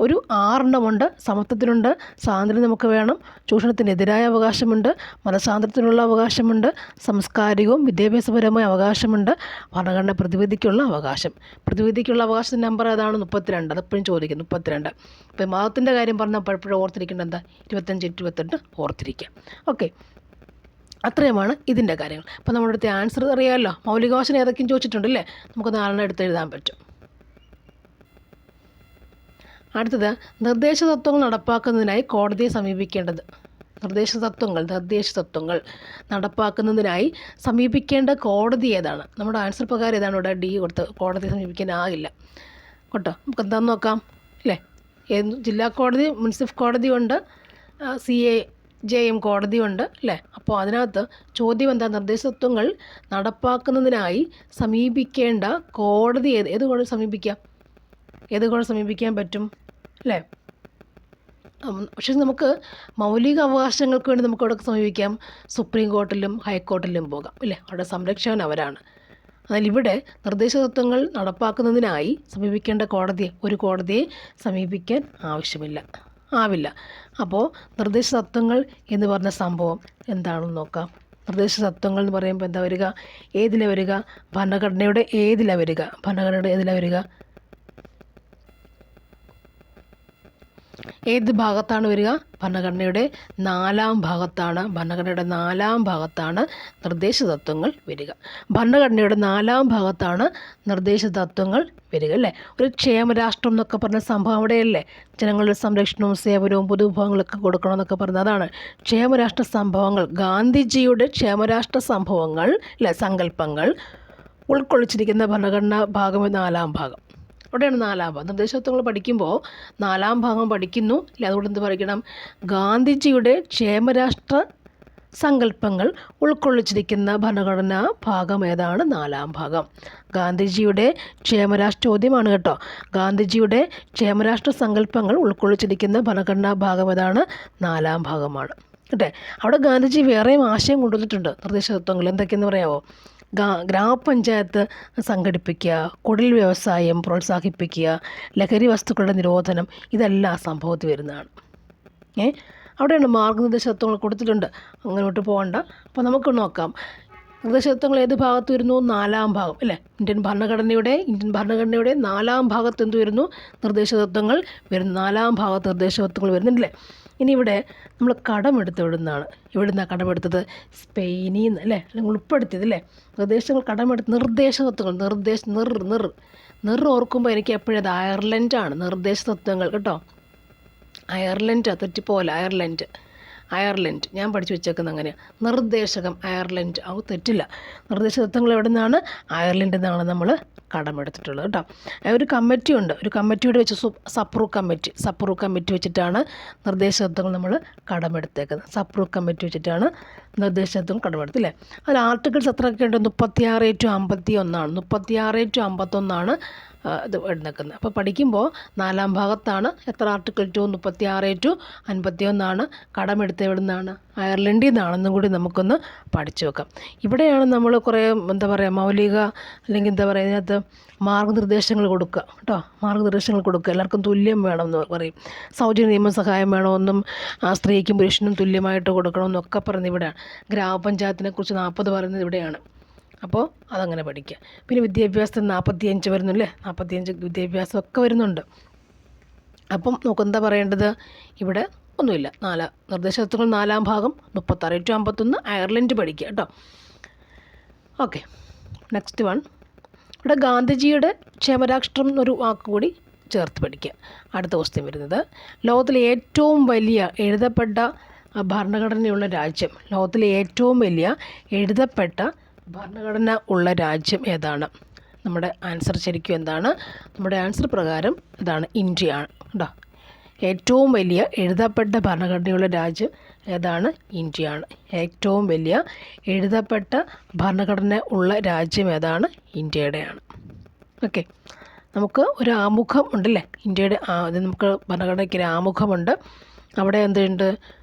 [SPEAKER 1] ഒരു 6 സമത്വത്തിനുണ്ട്, സ്വാതന്ത്ര്യം നമുക്ക് വേണം, ചൂഷണത്തിനെതിരായ അവകാശമുണ്ട്, മതസ്വാതന്ത്ര്യത്തിനുള്ള അവകാശമുണ്ട്, സാംസ്കാരികവും വിദ്യാഭ്യാസപരമായ അവകാശമുണ്ട്, ഭരണഘടന പ്രതിവിധിക്കുള്ള അവകാശം. പ്രതിവിധിക്കുള്ള അവകാശത്തിൻ്റെ നമ്പർ ഏതാണ്? 32. അതെപ്പോഴും ചോദിക്കും 32. ഇപ്പോൾ മതത്തിൻ്റെ കാര്യം പറഞ്ഞാൽ പലപ്പോഴും ഓർത്തിരിക്കേണ്ടത് എന്താ? 25-28 ഓർത്തിരിക്കുക. ഓക്കെ, അത്രയുമാണ് ഇതിൻ്റെ കാര്യങ്ങൾ. അപ്പോൾ നമ്മുടെ അടുത്ത് ആൻസർ അറിയാമല്ലോ. മൗലികാവകാശം ഏതൊക്കെയും ചോദിച്ചിട്ടുണ്ടല്ലേ, നമുക്ക് 4 എടുത്ത് എഴുതാൻ പറ്റും. അടുത്തത് നിർദ്ദേശ തത്വങ്ങൾ നടപ്പാക്കുന്നതിനായി കോടതിയെ സമീപിക്കേണ്ടത്. നിർദ്ദേശ തത്വങ്ങൾ നടപ്പാക്കുന്നതിനായി സമീപിക്കേണ്ട കോടതി ഏതാണ്? നമ്മുടെ ആൻസർ പ്രകാരം ഏതാണ്? ഇവിടെ D കൊടുത്ത് കോടതിയെ സമീപിക്കാനാകില്ല കേട്ടോ. നമുക്ക് എന്താണെന്ന് നോക്കാം അല്ലേ. ജില്ലാ കോടതി, മുൻസിഫ് കോടതിയുണ്ട്, CJM കോടതിയുണ്ട് അല്ലേ. അപ്പോൾ അതിനകത്ത് ചോദ്യം എന്താ? നിർദ്ദേശ തത്വങ്ങൾ നടപ്പാക്കുന്നതിനായി സമീപിക്കേണ്ട കോടതി ഏത് കോടതി സമീപിക്കാൻ പറ്റും അല്ലേ. പക്ഷേ നമുക്ക് മൗലിക അവകാശങ്ങൾക്ക് വേണ്ടി നമുക്ക് അവിടെ സമീപിക്കാം. സുപ്രീം കോർട്ടിലും ഹൈക്കോർട്ടിലും പോകാം അല്ലേ, അവിടെ സംരക്ഷകൻ അവരാണ്. എന്നാൽ ഇവിടെ നിർദ്ദേശ തത്വങ്ങൾ നടപ്പാക്കുന്നതിനായി സമീപിക്കേണ്ട ഒരു കോടതിയെ സമീപിക്കാൻ ആവില്ല. അപ്പോൾ നിർദ്ദേശ തത്വങ്ങൾ എന്ന് പറഞ്ഞ സംഭവം എന്താണെന്ന് നോക്കാം. നിർദ്ദേശ തത്വങ്ങൾ എന്ന് പറയുമ്പോൾ എന്താ വരിക? ഏതിലാണ് വരിക? ഭരണഘടനയുടെ ഏതിലാണ് വരിക? ഏത് ഭാഗത്താണ് വരിക? ഭരണഘടനയുടെ 4-ാം ഭാഗത്താണ്. ഭരണഘടനയുടെ 4-ാം ഭാഗത്താണ് നിർദ്ദേശ തത്വങ്ങൾ വരിക. ഭരണഘടനയുടെ 4-ാം ഭാഗത്താണ് നിർദ്ദേശ തത്വങ്ങൾ വരിക അല്ലേ. ഒരു ക്ഷേമരാഷ്ട്രം എന്നൊക്കെ പറഞ്ഞ സംഭവം അവിടെയല്ലേ. ജനങ്ങളുടെ സംരക്ഷണവും സേവനവും പൊതുവിഭവങ്ങളൊക്കെ കൊടുക്കണമെന്നൊക്കെ പറഞ്ഞത് അതാണ് ക്ഷേമരാഷ്ട്ര സംഭവങ്ങൾ. ഗാന്ധിജിയുടെ ക്ഷേമരാഷ്ട്ര സംഭവങ്ങൾ അല്ലേ, സങ്കല്പങ്ങൾ ഉൾക്കൊള്ളിച്ചിരിക്കുന്ന ഭരണഘടനാ ഭാഗം 4-ാം ഭാഗം. അവിടെയാണ് 4-ാം ഭാഗം. നിർദ്ദേശ തത്വങ്ങൾ പഠിക്കുമ്പോൾ 4-ാം ഭാഗം പഠിക്കുന്നു അല്ലേ. അതുകൊണ്ട് എന്ത് പഠിക്കണം? ഗാന്ധിജിയുടെ ക്ഷേമരാഷ്ട്ര സങ്കല്പങ്ങൾ ഉൾക്കൊള്ളിച്ചിരിക്കുന്ന ഭരണഘടനാ ഭാഗം ഏതാണ്? 4-ാം ഭാഗം. ഗാന്ധിജിയുടെ ക്ഷേമരാഷ്ട്ര ചോദ്യമാണ് കേട്ടോ. ഗാന്ധിജിയുടെ ക്ഷേമരാഷ്ട്ര സങ്കല്പങ്ങൾ ഉൾക്കൊള്ളിച്ചിരിക്കുന്ന ഭരണഘടനാ ഭാഗം ഏതാണ്? 4-ാം ഭാഗമാണ്. അല്ലേ? അവിടെ ഗാന്ധിജി വേറെയും ആശയം കൊണ്ടുവന്നിട്ടുണ്ട്. നിർദ്ദേശ തത്വങ്ങൾ എന്തൊക്കെയെന്ന് പറയാമോ? ഗ്രാമപഞ്ചായത്ത് സംഘടിപ്പിക്കുക, കുടിൽ വ്യവസായം പ്രോത്സാഹിപ്പിക്കുക, ലഹരി വസ്തുക്കളുടെ നിരോധനം, ഇതെല്ലാം ആ സംഭവത്തിൽ വരുന്നതാണ്. അവിടെയാണ് മാർഗ്ഗനിർദ്ദേശ തത്വങ്ങൾ കൊടുത്തിട്ടുണ്ട്. അങ്ങോട്ട് പോകണ്ട. അപ്പോൾ നമുക്ക് നോക്കാം നിർദ്ദേശ തത്വങ്ങൾ ഏത് ഭാഗത്ത് വരുന്നു? 4-ാം ഭാഗം അല്ലേ? ഇന്ത്യൻ ഭരണഘടനയുടെ 4-ാം ഭാഗത്ത് എന്ത് വരുന്നു? നിർദ്ദേശ തത്വങ്ങൾ വരുന്നു. 4-ാം ഭാഗത്ത് നിർദ്ദേശ തത്വങ്ങൾ വരുന്നുണ്ടല്ലേ? ഇനി ഇവിടെ നമ്മൾ കടമെടുത്ത് എവിടുന്നാണ് കടമെടുത്തത്? സ്പെയിനിൽ നിന്ന് അല്ലേ? അല്ലെങ്കിൽ ഉൾപ്പെടുത്തിയത് അല്ലേ? നിർദ്ദേശങ്ങൾ കടമെടുത്ത് നിർദ്ദേശ തത്വങ്ങൾ നിർ ഓർക്കുമ്പോൾ എനിക്ക് എപ്പോഴും അത് അയർലൻഡാണ് നിർദ്ദേശ തത്വങ്ങൾ കേട്ടോ. അയർലൻഡ് തെറ്റിപ്പോലെ അയർലൻഡ് ഞാൻ പഠിച്ചു വെച്ചേക്കുന്നത് അങ്ങനെയാണ്. നിർദ്ദേശകം അയർലൻഡ്, അത് തെറ്റില്ല. നിർദ്ദേശ തത്വങ്ങൾ എവിടെ നിന്നാണ്? അയർലൻഡിൽ നിന്നാണ് നമ്മൾ കടമെടുത്തിട്ടുള്ളത് കേട്ടോ. ഒരു കമ്മിറ്റിയുണ്ട്, ഒരു കമ്മിറ്റിയുടെ വെച്ച് സപ്രൂ കമ്മിറ്റി വെച്ചിട്ടാണ് നിർദ്ദേശ തത്വങ്ങൾ നമ്മൾ കടമെടുത്തേക്കുന്നത്. സപ്രൂ കമ്മിറ്റി വെച്ചിട്ടാണ് നിർദ്ദേശ തത്വങ്ങൾ കടമെടുത്തില്ലേ? അതിൽ ആർട്ടിക്കിൾസ് എത്രയൊക്കെ ഉണ്ട്? 36-51 36-51 ഇത് എടുക്കുന്നത്. അപ്പോൾ പഠിക്കുമ്പോൾ 4-ാം ഭാഗത്താണ് എത്ര ആർട്ടിക്കിൾ 2? 36-51 കടമെടുത്ത് എവിടെ നിന്നാണ്? അയർലൻഡിൽ നിന്നാണെന്നും കൂടി നമുക്കൊന്ന് പഠിച്ചു വെക്കാം. ഇവിടെയാണ് നമ്മൾ കുറേ മൗലിക അല്ലെങ്കിൽ ഇതിനകത്ത് മാർഗ്ഗനിർദ്ദേശങ്ങൾ കൊടുക്കുക കേട്ടോ. മാർഗ്ഗനിർദ്ദേശങ്ങൾ കൊടുക്കുക. എല്ലാവർക്കും തുല്യം വേണമെന്ന് പറയും. സൗജന്യ നിയമസഹായം വേണമെന്നും സ്ത്രീക്കും പുരുഷനും തുല്യമായിട്ട് കൊടുക്കണമെന്നൊക്കെ പറയുന്നത് ഇവിടെയാണ്. ഗ്രാമപഞ്ചായത്തിനെ കുറിച്ച് 40 പറയുന്നത് ഇവിടെയാണ്. അപ്പോൾ അതങ്ങനെ പഠിക്കുക. പിന്നെ വിദ്യാഭ്യാസത്തിന് 45 വരുന്നില്ലേ? 45 വിദ്യാഭ്യാസമൊക്കെ വരുന്നുണ്ട്. അപ്പം നമുക്ക് എന്താ പറയേണ്ടത്? ഇവിടെ ഒന്നുമില്ല. നിർദ്ദേശ തത്വങ്ങൾ 4-ാം ഭാഗം 36-51 അയർലൻഡ് പഠിക്കുക കേട്ടോ. Okay, next one. ഇവിടെ ഗാന്ധിജിയുടെ ക്ഷേമരാഷ്ട്രം എന്നൊരു വാക്ക് കൂടി ചേർത്ത് പഠിക്കുക. അടുത്ത ക്വസ്റ്റ്യൻ വരുന്നത്, ലോകത്തിലെ ഏറ്റവും വലിയ എഴുതപ്പെട്ട ഭരണഘടനയുള്ള രാജ്യം, ലോകത്തിലെ ഏറ്റവും വലിയ എഴുതപ്പെട്ട ഭരണഘടന ഉള്ള രാജ്യം ഏതാണ്? നമ്മുടെ ആൻസർ ശരിക്കും എന്താണ്? നമ്മുടെ ആൻസർ പ്രകാരം ഇതാണ്, ഇന്ത്യയാണ് കേട്ടോ. ഏറ്റവും വലിയ എഴുതപ്പെട്ട ഭരണഘടനയുള്ള രാജ്യം ഏതാണ്? ഇന്ത്യയാണ്. ഏറ്റവും വലിയ എഴുതപ്പെട്ട ഭരണഘടന ഉള്ള രാജ്യം ഏതാണ്? ഇന്ത്യയുടെയാണ്. ഓക്കെ, നമുക്ക് ഒരു ആമുഖം ഉണ്ടല്ലേ ഇന്ത്യയുടെ. നമുക്ക് ഭരണഘടനയ്ക്ക് ഒരു ആമുഖമുണ്ട്. അവിടെ എന്തുണ്ട്?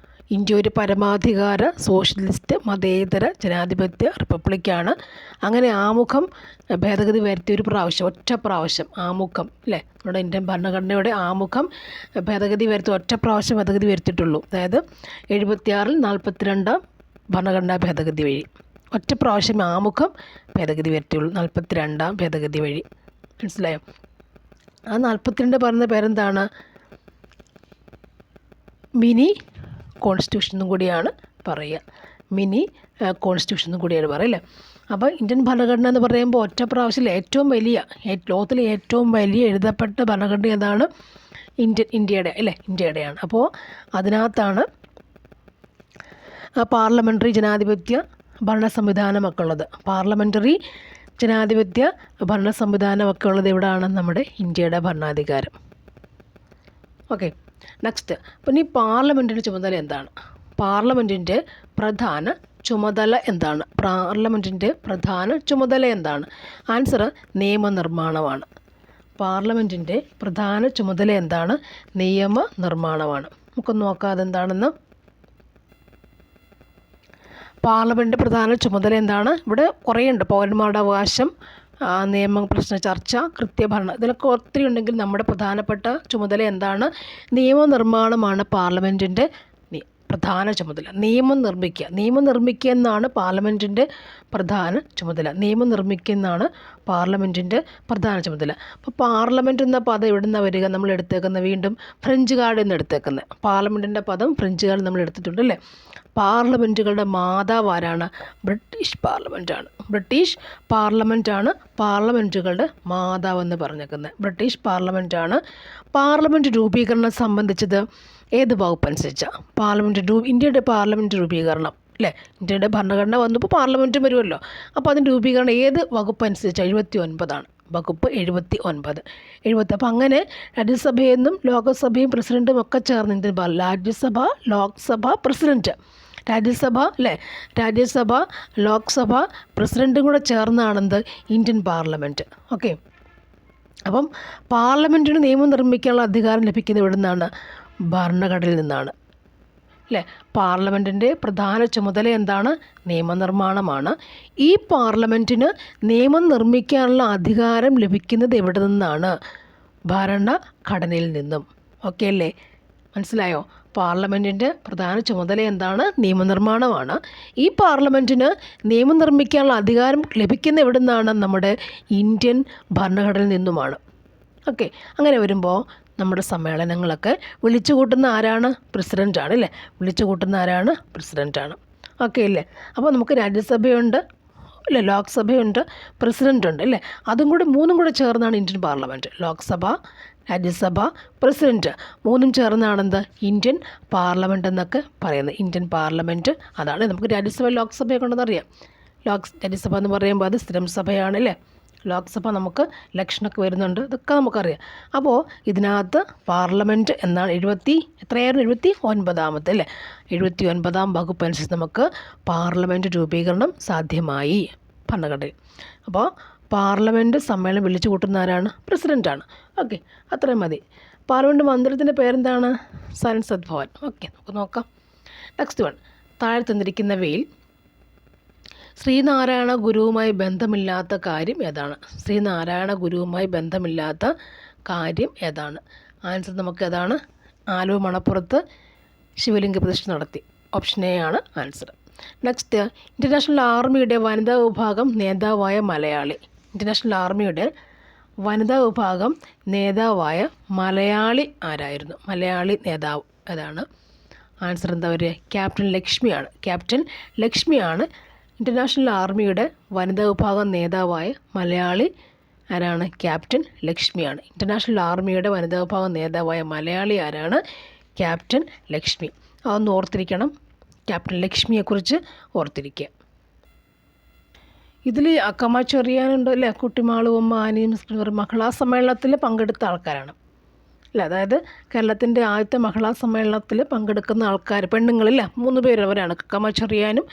[SPEAKER 1] ഇന്ത്യ ഒരു പരമാധികാര സോഷ്യലിസ്റ്റ് മതേതര ജനാധിപത്യ റിപ്പബ്ലിക്കാണ്. അങ്ങനെ ആമുഖം ഭേദഗതി വരുത്തി ഒറ്റ പ്രാവശ്യം ആമുഖം അല്ലേ? നമ്മുടെ ഇന്ത്യൻ ഭരണഘടനയുടെ ആമുഖം ഭേദഗതി വരുത്തി ഒറ്റ പ്രാവശ്യം ഭേദഗതി വരുത്തിയിട്ടുള്ളൂ. അതായത് 76-ൽ 42-ാം ഭരണഘടനാ ഭേദഗതി വഴി ഒറ്റ പ്രാവശ്യം ആമുഖം ഭേദഗതി വരുത്തിയുള്ളൂ. 42-ാം ഭേദഗതി വഴി. മനസ്സിലായോ? ആ 42 പറയുന്ന പേരെന്താണ്? മിനി കോൺസ്റ്റിറ്റ്യൂഷൻ എന്നും കൂടിയാണ് പറയുക. മിനി കോൺസ്റ്റിറ്റ്യൂഷൻ എന്നും കൂടിയാണ് പറയല്ലേ. അപ്പോൾ ഇന്ത്യൻ ഭരണഘടന എന്ന് പറയുമ്പോൾ ഒറ്റ പ്രാവശ്യം ഏറ്റവും വലിയ ലോകത്തിലെ ഏറ്റവും വലിയ എഴുതപ്പെട്ട ഭരണഘടന ഏതാണ്? ഇന്ത്യയുടെ അല്ലേ? ഇന്ത്യയുടെയാണ്. അപ്പോൾ അതിനകത്താണ് പാർലമെൻ്ററി ജനാധിപത്യ ഭരണ സംവിധാനമൊക്കെ ഉള്ളത്. പാർലമെൻ്ററി ജനാധിപത്യ ഭരണ സംവിധാനമൊക്കെ ഉള്ളത് എവിടെയാണ്? നമ്മുടെ ഇന്ത്യയുടെ ഭരണാധികാരം. Okay, next. അപ്പം ഈ പാർലമെൻറ്റിൻ്റെ ചുമതല എന്താണ്? പാർലമെൻറ്റിൻ്റെ പ്രധാന ചുമതല എന്താണ്? പാർലമെൻറ്റിൻ്റെ പ്രധാന ചുമതല എന്താണ്? ആൻസർ നിയമനിർമ്മാണമാണ്. പാർലമെൻറ്റിൻ്റെ പ്രധാന ചുമതല എന്താണ്? നിയമനിർമ്മാണമാണ്. നമുക്കൊന്ന് നോക്കാം അതെന്താണെന്ന്. പാർലമെൻറ്റിൻ്റെ പ്രധാന ചുമതല എന്താണ്? ഇവിടെ കുറേയുണ്ട്. പൗരന്മാരുടെ അവകാശം, നിയമ പ്രശ്ന ചർച്ച, കൃത്യഭരണം, ഇതിലൊക്കെ ഒത്തിരി ഉണ്ടെങ്കിൽ നമ്മുടെ പ്രധാനപ്പെട്ട ചുമതല എന്താണ്? നിയമനിർമ്മാണമാണ് പാർലമെൻറ്റിൻ്റെ പ്രധാന ചുമതല. നിയമം നിർമ്മിക്കുക എന്നാണ് പാർലമെൻറ്റിൻ്റെ പ്രധാന ചുമതല. നിയമം നിർമ്മിക്കുന്നതാണ് പാർലമെൻറ്റിൻ്റെ പ്രധാന ചുമതല. അപ്പോൾ പാർലമെൻറ്റ് എന്ന പദം എവിടെ നിന്നാണ് വരിക? നമ്മൾ എടുത്തേക്കുന്നത് വീണ്ടും ഫ്രഞ്ചുകാരിൽ നിന്ന് എടുത്തേക്കുന്നത്. പാർലമെൻറ്റിൻ്റെ പദം ഫ്രഞ്ചുകാരിൽ നമ്മൾ എടുത്തിട്ടുണ്ട് അല്ലേ? പാർലമെൻറ്റുകളുടെ മാതാവ് ആരാണ്? ബ്രിട്ടീഷ് പാർലമെൻറ്റാണ്. ബ്രിട്ടീഷ് പാർലമെൻറ്റാണ് പാർലമെൻറ്റുകളുടെ മാതാവെന്ന് പറഞ്ഞേക്കുന്നത്. ബ്രിട്ടീഷ് പാർലമെൻറ്റാണ്. പാർലമെൻറ്റ് രൂപീകരണം സംബന്ധിച്ചത് ഏത് വകുപ്പ് അനുസരിച്ചാണ്? ഇന്ത്യയുടെ പാർലമെൻറ്റ് രൂപീകരണം അല്ലേ? ഇന്ത്യയുടെ ഭരണഘടന വന്നപ്പോൾ പാർലമെൻറ്റും വരുമല്ലോ. അപ്പോൾ അതിൻ്റെ രൂപീകരണം ഏത് വകുപ്പ് അനുസരിച്ചാണ്? 79 വകുപ്പ് 79. അപ്പോൾ അങ്ങനെ രാജ്യസഭയിൽ നിന്നും ലോകസഭയും പ്രസിഡൻറ്റും ഒക്കെ ചേർന്ന് ഇന്ത്യൻ രാജ്യസഭ, ലോക്സഭ, പ്രസിഡൻറ്റ്, രാജ്യസഭ അല്ലേ, രാജ്യസഭ, ലോക്സഭ, പ്രസിഡൻറ്റും കൂടെ ചേർന്നാണെന്ത് ഇന്ത്യൻ പാർലമെൻറ്റ്. ഓക്കെ, അപ്പം പാർലമെൻറ്റിന് നിയമം നിർമ്മിക്കാനുള്ള അധികാരം ലഭിക്കുന്നത് എവിടെ നിന്നാണ്? ഭരണഘടനയിൽ നിന്നാണ് അല്ലേ. പാർലമെൻറ്റിൻ്റെ പ്രധാന ചുമതല എന്താണ്? നിയമനിർമ്മാണമാണ്. ഈ പാർലമെൻറ്റിന് നിയമം നിർമ്മിക്കാനുള്ള അധികാരം ലഭിക്കുന്നത് എവിടെ നിന്നാണ്? ഭരണഘടനയിൽ നിന്നും. ഓക്കെ അല്ലേ, മനസ്സിലായോ? പാർലമെൻറ്റിൻ്റെ പ്രധാന ചുമതല എന്താണ്? നിയമനിർമ്മാണമാണ്. ഈ പാർലമെൻറ്റിന് നിയമം നിർമ്മിക്കാനുള്ള അധികാരം ലഭിക്കുന്ന എവിടെ നിന്നാണ്? നമ്മുടെ ഇന്ത്യൻ ഭരണഘടനയിൽ നിന്നുമാണ്. ഓക്കെ, അങ്ങനെ വരുമ്പോൾ നമ്മുടെ സമ്മേളനങ്ങളൊക്കെ വിളിച്ചു കൂട്ടുന്ന ആരാണ്? പ്രസിഡൻ്റാണ് അല്ലേ. വിളിച്ചു കൂട്ടുന്ന ആരാണ്? പ്രസിഡൻ്റാണ്. ഓക്കെ അല്ലേ. അപ്പോൾ നമുക്ക് രാജ്യസഭയുണ്ട് അല്ലേ, ലോക്സഭയുണ്ട്, പ്രസിഡൻ്റ് ഉണ്ട് അല്ലേ. അതും കൂടി മൂന്നും കൂടെ ചേർന്നാണ് Indian parliament. Lok Sabha, Rajya Sabha, president മൂന്നും ചേർന്നാണെന്ത്? ഇന്ത്യൻ പാർലമെൻറ്റ് എന്നൊക്കെ പറയുന്നത്. ഇന്ത്യൻ പാർലമെൻറ്റ് അതാണ്. നമുക്ക് രാജ്യസഭ ലോക്സഭയൊക്കെ ഉണ്ടെന്നറിയാം. രാജ്യസഭ എന്ന് പറയുമ്പോൾ അത് സ്ഥിരം സഭയാണല്ലേ. ലോക്സഭ നമുക്ക് ഇലക്ഷനൊക്കെ വരുന്നുണ്ട്, ഇതൊക്കെ നമുക്കറിയാം. അപ്പോൾ ഇതിനകത്ത് പാർലമെൻറ്റ് എന്നാണ് 79ാമത്തെ അല്ലേ, 79ാം വകുപ്പ് അനുസരിച്ച് നമുക്ക് പാർലമെൻറ്റ് രൂപീകരണം സാധ്യമായി ഭരണഘടനയിൽ. അപ്പോൾ പാർലമെൻറ്റ് സമ്മേളനം വിളിച്ചു കൂട്ടുന്ന ആരാണ്? പ്രസിഡൻ്റാണ്. ഓക്കെ, അത്രയും മതി. പാർലമെൻറ്റ് മന്ദിരത്തിൻ്റെ പേരെന്താണ്? സൻസദ് ഭവൻ. ഓക്കെ, നമുക്ക് നോക്കാം. നെക്സ്റ്റ് വൺ, താഴെ തന്നിരിക്കുന്നവയിൽ ശ്രീനാരായണ ഗുരുവുമായി ബന്ധമില്ലാത്ത കാര്യം ഏതാണ്? ശ്രീനാരായണ ഗുരുവുമായി ബന്ധമില്ലാത്ത കാര്യം ഏതാണ്? ആൻസർ നമുക്ക് ഏതാണ്? ആലുവ മണപ്പുറത്ത് ശിവലിംഗ പ്രതിഷ്ഠ നടത്തി. ഓപ്ഷൻ എ ആണ് ആൻസർ. നെക്സ്റ്റ്, ഇൻ്റർനാഷണൽ ആർമിയുടെ വനിതാ വിഭാഗം നേതാവായ മലയാളി. ഇൻ്റർനാഷണൽ ആർമിയുടെ വനിതാ വിഭാഗം നേതാവായ മലയാളി ആരായിരുന്നു? മലയാളി നേതാവ് ഏതാണ്? ആൻസർ എന്താ വരിക? ക്യാപ്റ്റൻ ലക്ഷ്മിയാണ്. ക്യാപ്റ്റൻ ലക്ഷ്മിയാണ് ഇൻ്റർനാഷണൽ ആർമിയുടെ വനിതാ വിഭാഗം നേതാവായ മലയാളി ആരാണ്? ക്യാപ്റ്റൻ ലക്ഷ്മിയാണ്. ഇൻ്റർനാഷണൽ ആർമിയുടെ വനിതാ വിഭാഗം നേതാവായ മലയാളി ആരാണ്? ക്യാപ്റ്റൻ ലക്ഷ്മി. അതൊന്ന് ഓർത്തിരിക്കണം. ക്യാപ്റ്റൻ ലക്ഷ്മിയെക്കുറിച്ച് ഓർത്തിരിക്കുക. ഇതിൽ അക്കമ്മ ചെറിയാനുണ്ട് അല്ലേ, കുട്ടിമാളുവമ്മ, ആനിയും മഹിളാ സമ്മേളനത്തിൽ പങ്കെടുത്ത ആൾക്കാരാണ് അല്ലേ. അതായത് കേരളത്തിൻ്റെ ആദ്യത്തെ മഹിളാ സമ്മേളനത്തിൽ പങ്കെടുക്കുന്ന ആൾക്കാർ പെണ്ണുങ്ങളില്ല 3 പേര് അവരാണ്. അക്കമ്മ ചെറിയാനും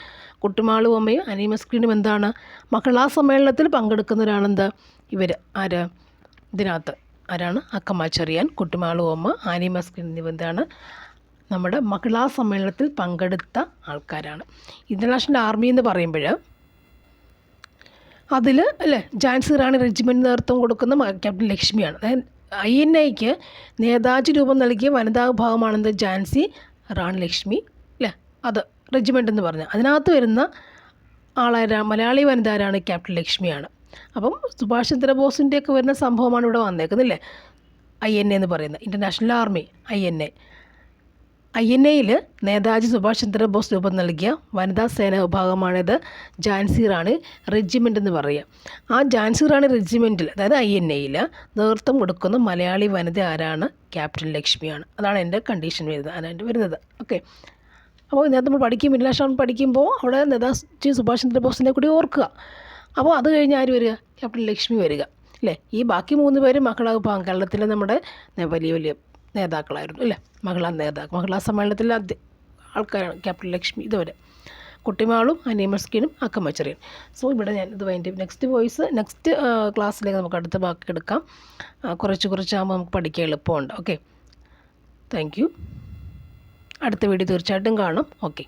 [SPEAKER 1] കുട്ടിമാളുവമ്മയും അനീമസ്ക്രീനും എന്താണ്? മഹിളാ സമ്മേളനത്തിൽ പങ്കെടുക്കുന്നവരാണെന്ത്? ഇവർ ആര്? ഇതിനകത്ത് ആരാണ്? അക്കമ്മ ചെറിയാൻ, കുട്ടിമാളുവമ്മ, ആനിമസ്ക്രീൻ എന്നിവ എന്താണ്? നമ്മുടെ മഹിളാ സമ്മേളനത്തിൽ പങ്കെടുത്ത ആൾക്കാരാണ്. ഇൻ്റർനാഷണൽ ആർമി എന്ന് പറയുമ്പോൾ അതിൽ അല്ലേ ഝാൻസി റാണി റെജിമെൻറ്റ് നേതൃത്വം കൊടുക്കുന്ന ക്യാപ്റ്റൻ ലക്ഷ്മിയാണ്. അതായത് INAയ്ക്ക് നേതാജി രൂപം നൽകിയ വനിതാ വിഭാഗമാണെന്ത്? ഝാൻസി റാണി ലക്ഷ്മി അല്ലേ. അത് റെജിമെൻ്റ് എന്ന് പറഞ്ഞാൽ അതിനകത്ത് വരുന്ന ആളായ മലയാളി വനിത ആരാണ്? ക്യാപ്റ്റൻ ലക്ഷ്മിയാണ്. അപ്പം സുഭാഷ് ചന്ദ്രബോസിൻ്റെയൊക്കെ വരുന്ന സംഭവമാണ് ഇവിടെ വന്നേക്കുന്നില്ലേ. INA എന്ന് പറയുന്നത് ഇൻ്റർനാഷണൽ ആർമി. INAയിൽ നേതാജി സുഭാഷ് ചന്ദ്രബോസ് രൂപം നൽകിയ വനിതാ സേന വിഭാഗമാണിത് ഝാൻസി റാണി റെജിമെൻ്റ് എന്ന് പറയുക. ആ ഝാൻസി റാണി റെജിമെൻറ്റിൽ അതായത് INAയിൽ നേതൃത്വം കൊടുക്കുന്ന മലയാളി വനിത ആരാണ്? ക്യാപ്റ്റൻ ലക്ഷ്മിയാണ്. അതാണ് എൻ്റെ കണ്ടീഷൻ വരുന്നത്. ഓക്കെ, അപ്പോൾ ഇതിനകത്ത് നമ്മൾ ഇൻ്റർനാഷണൽ പഠിക്കുമ്പോൾ അവിടെ നേതാജി സുഭാഷ് ചന്ദ്രബോസിനെ കൂടി ഓർക്കുക. അപ്പോൾ അത് കഴിഞ്ഞ് ആര് വരിക? ക്യാപ്റ്റൻ ലക്ഷ്മി വരിക അല്ലേ. ഈ ബാക്കി 3 പേര് മഹിളാ വിഭാഗം കേരളത്തിലെ നമ്മുടെ വലിയ നേതാക്കളായിരുന്നു അല്ലേ. മഹിളാ സമ്മേളനത്തിലെ ആൾക്കാരാണ് ക്യാപ്റ്റൻ ലക്ഷ്മി. ഇതുവരെ കുട്ടിമാളും അനീമസ്കിനും അക്കമ്മ ചെറിയൻ. സോ ഇവിടെ ഞാൻ ഇത് വേണ്ടി നെക്സ്റ്റ് ക്ലാസ്സിലേക്ക് നമുക്ക് അടുത്ത ബാക്കി എടുക്കാം. കുറച്ചാകുമ്പോൾ നമുക്ക് പഠിക്കാൻ എളുപ്പമുണ്ട്. Okay, thank you. അടുത്ത വീഡിയോ തീർച്ചയായിട്ടും കാണും. ഓക്കെ.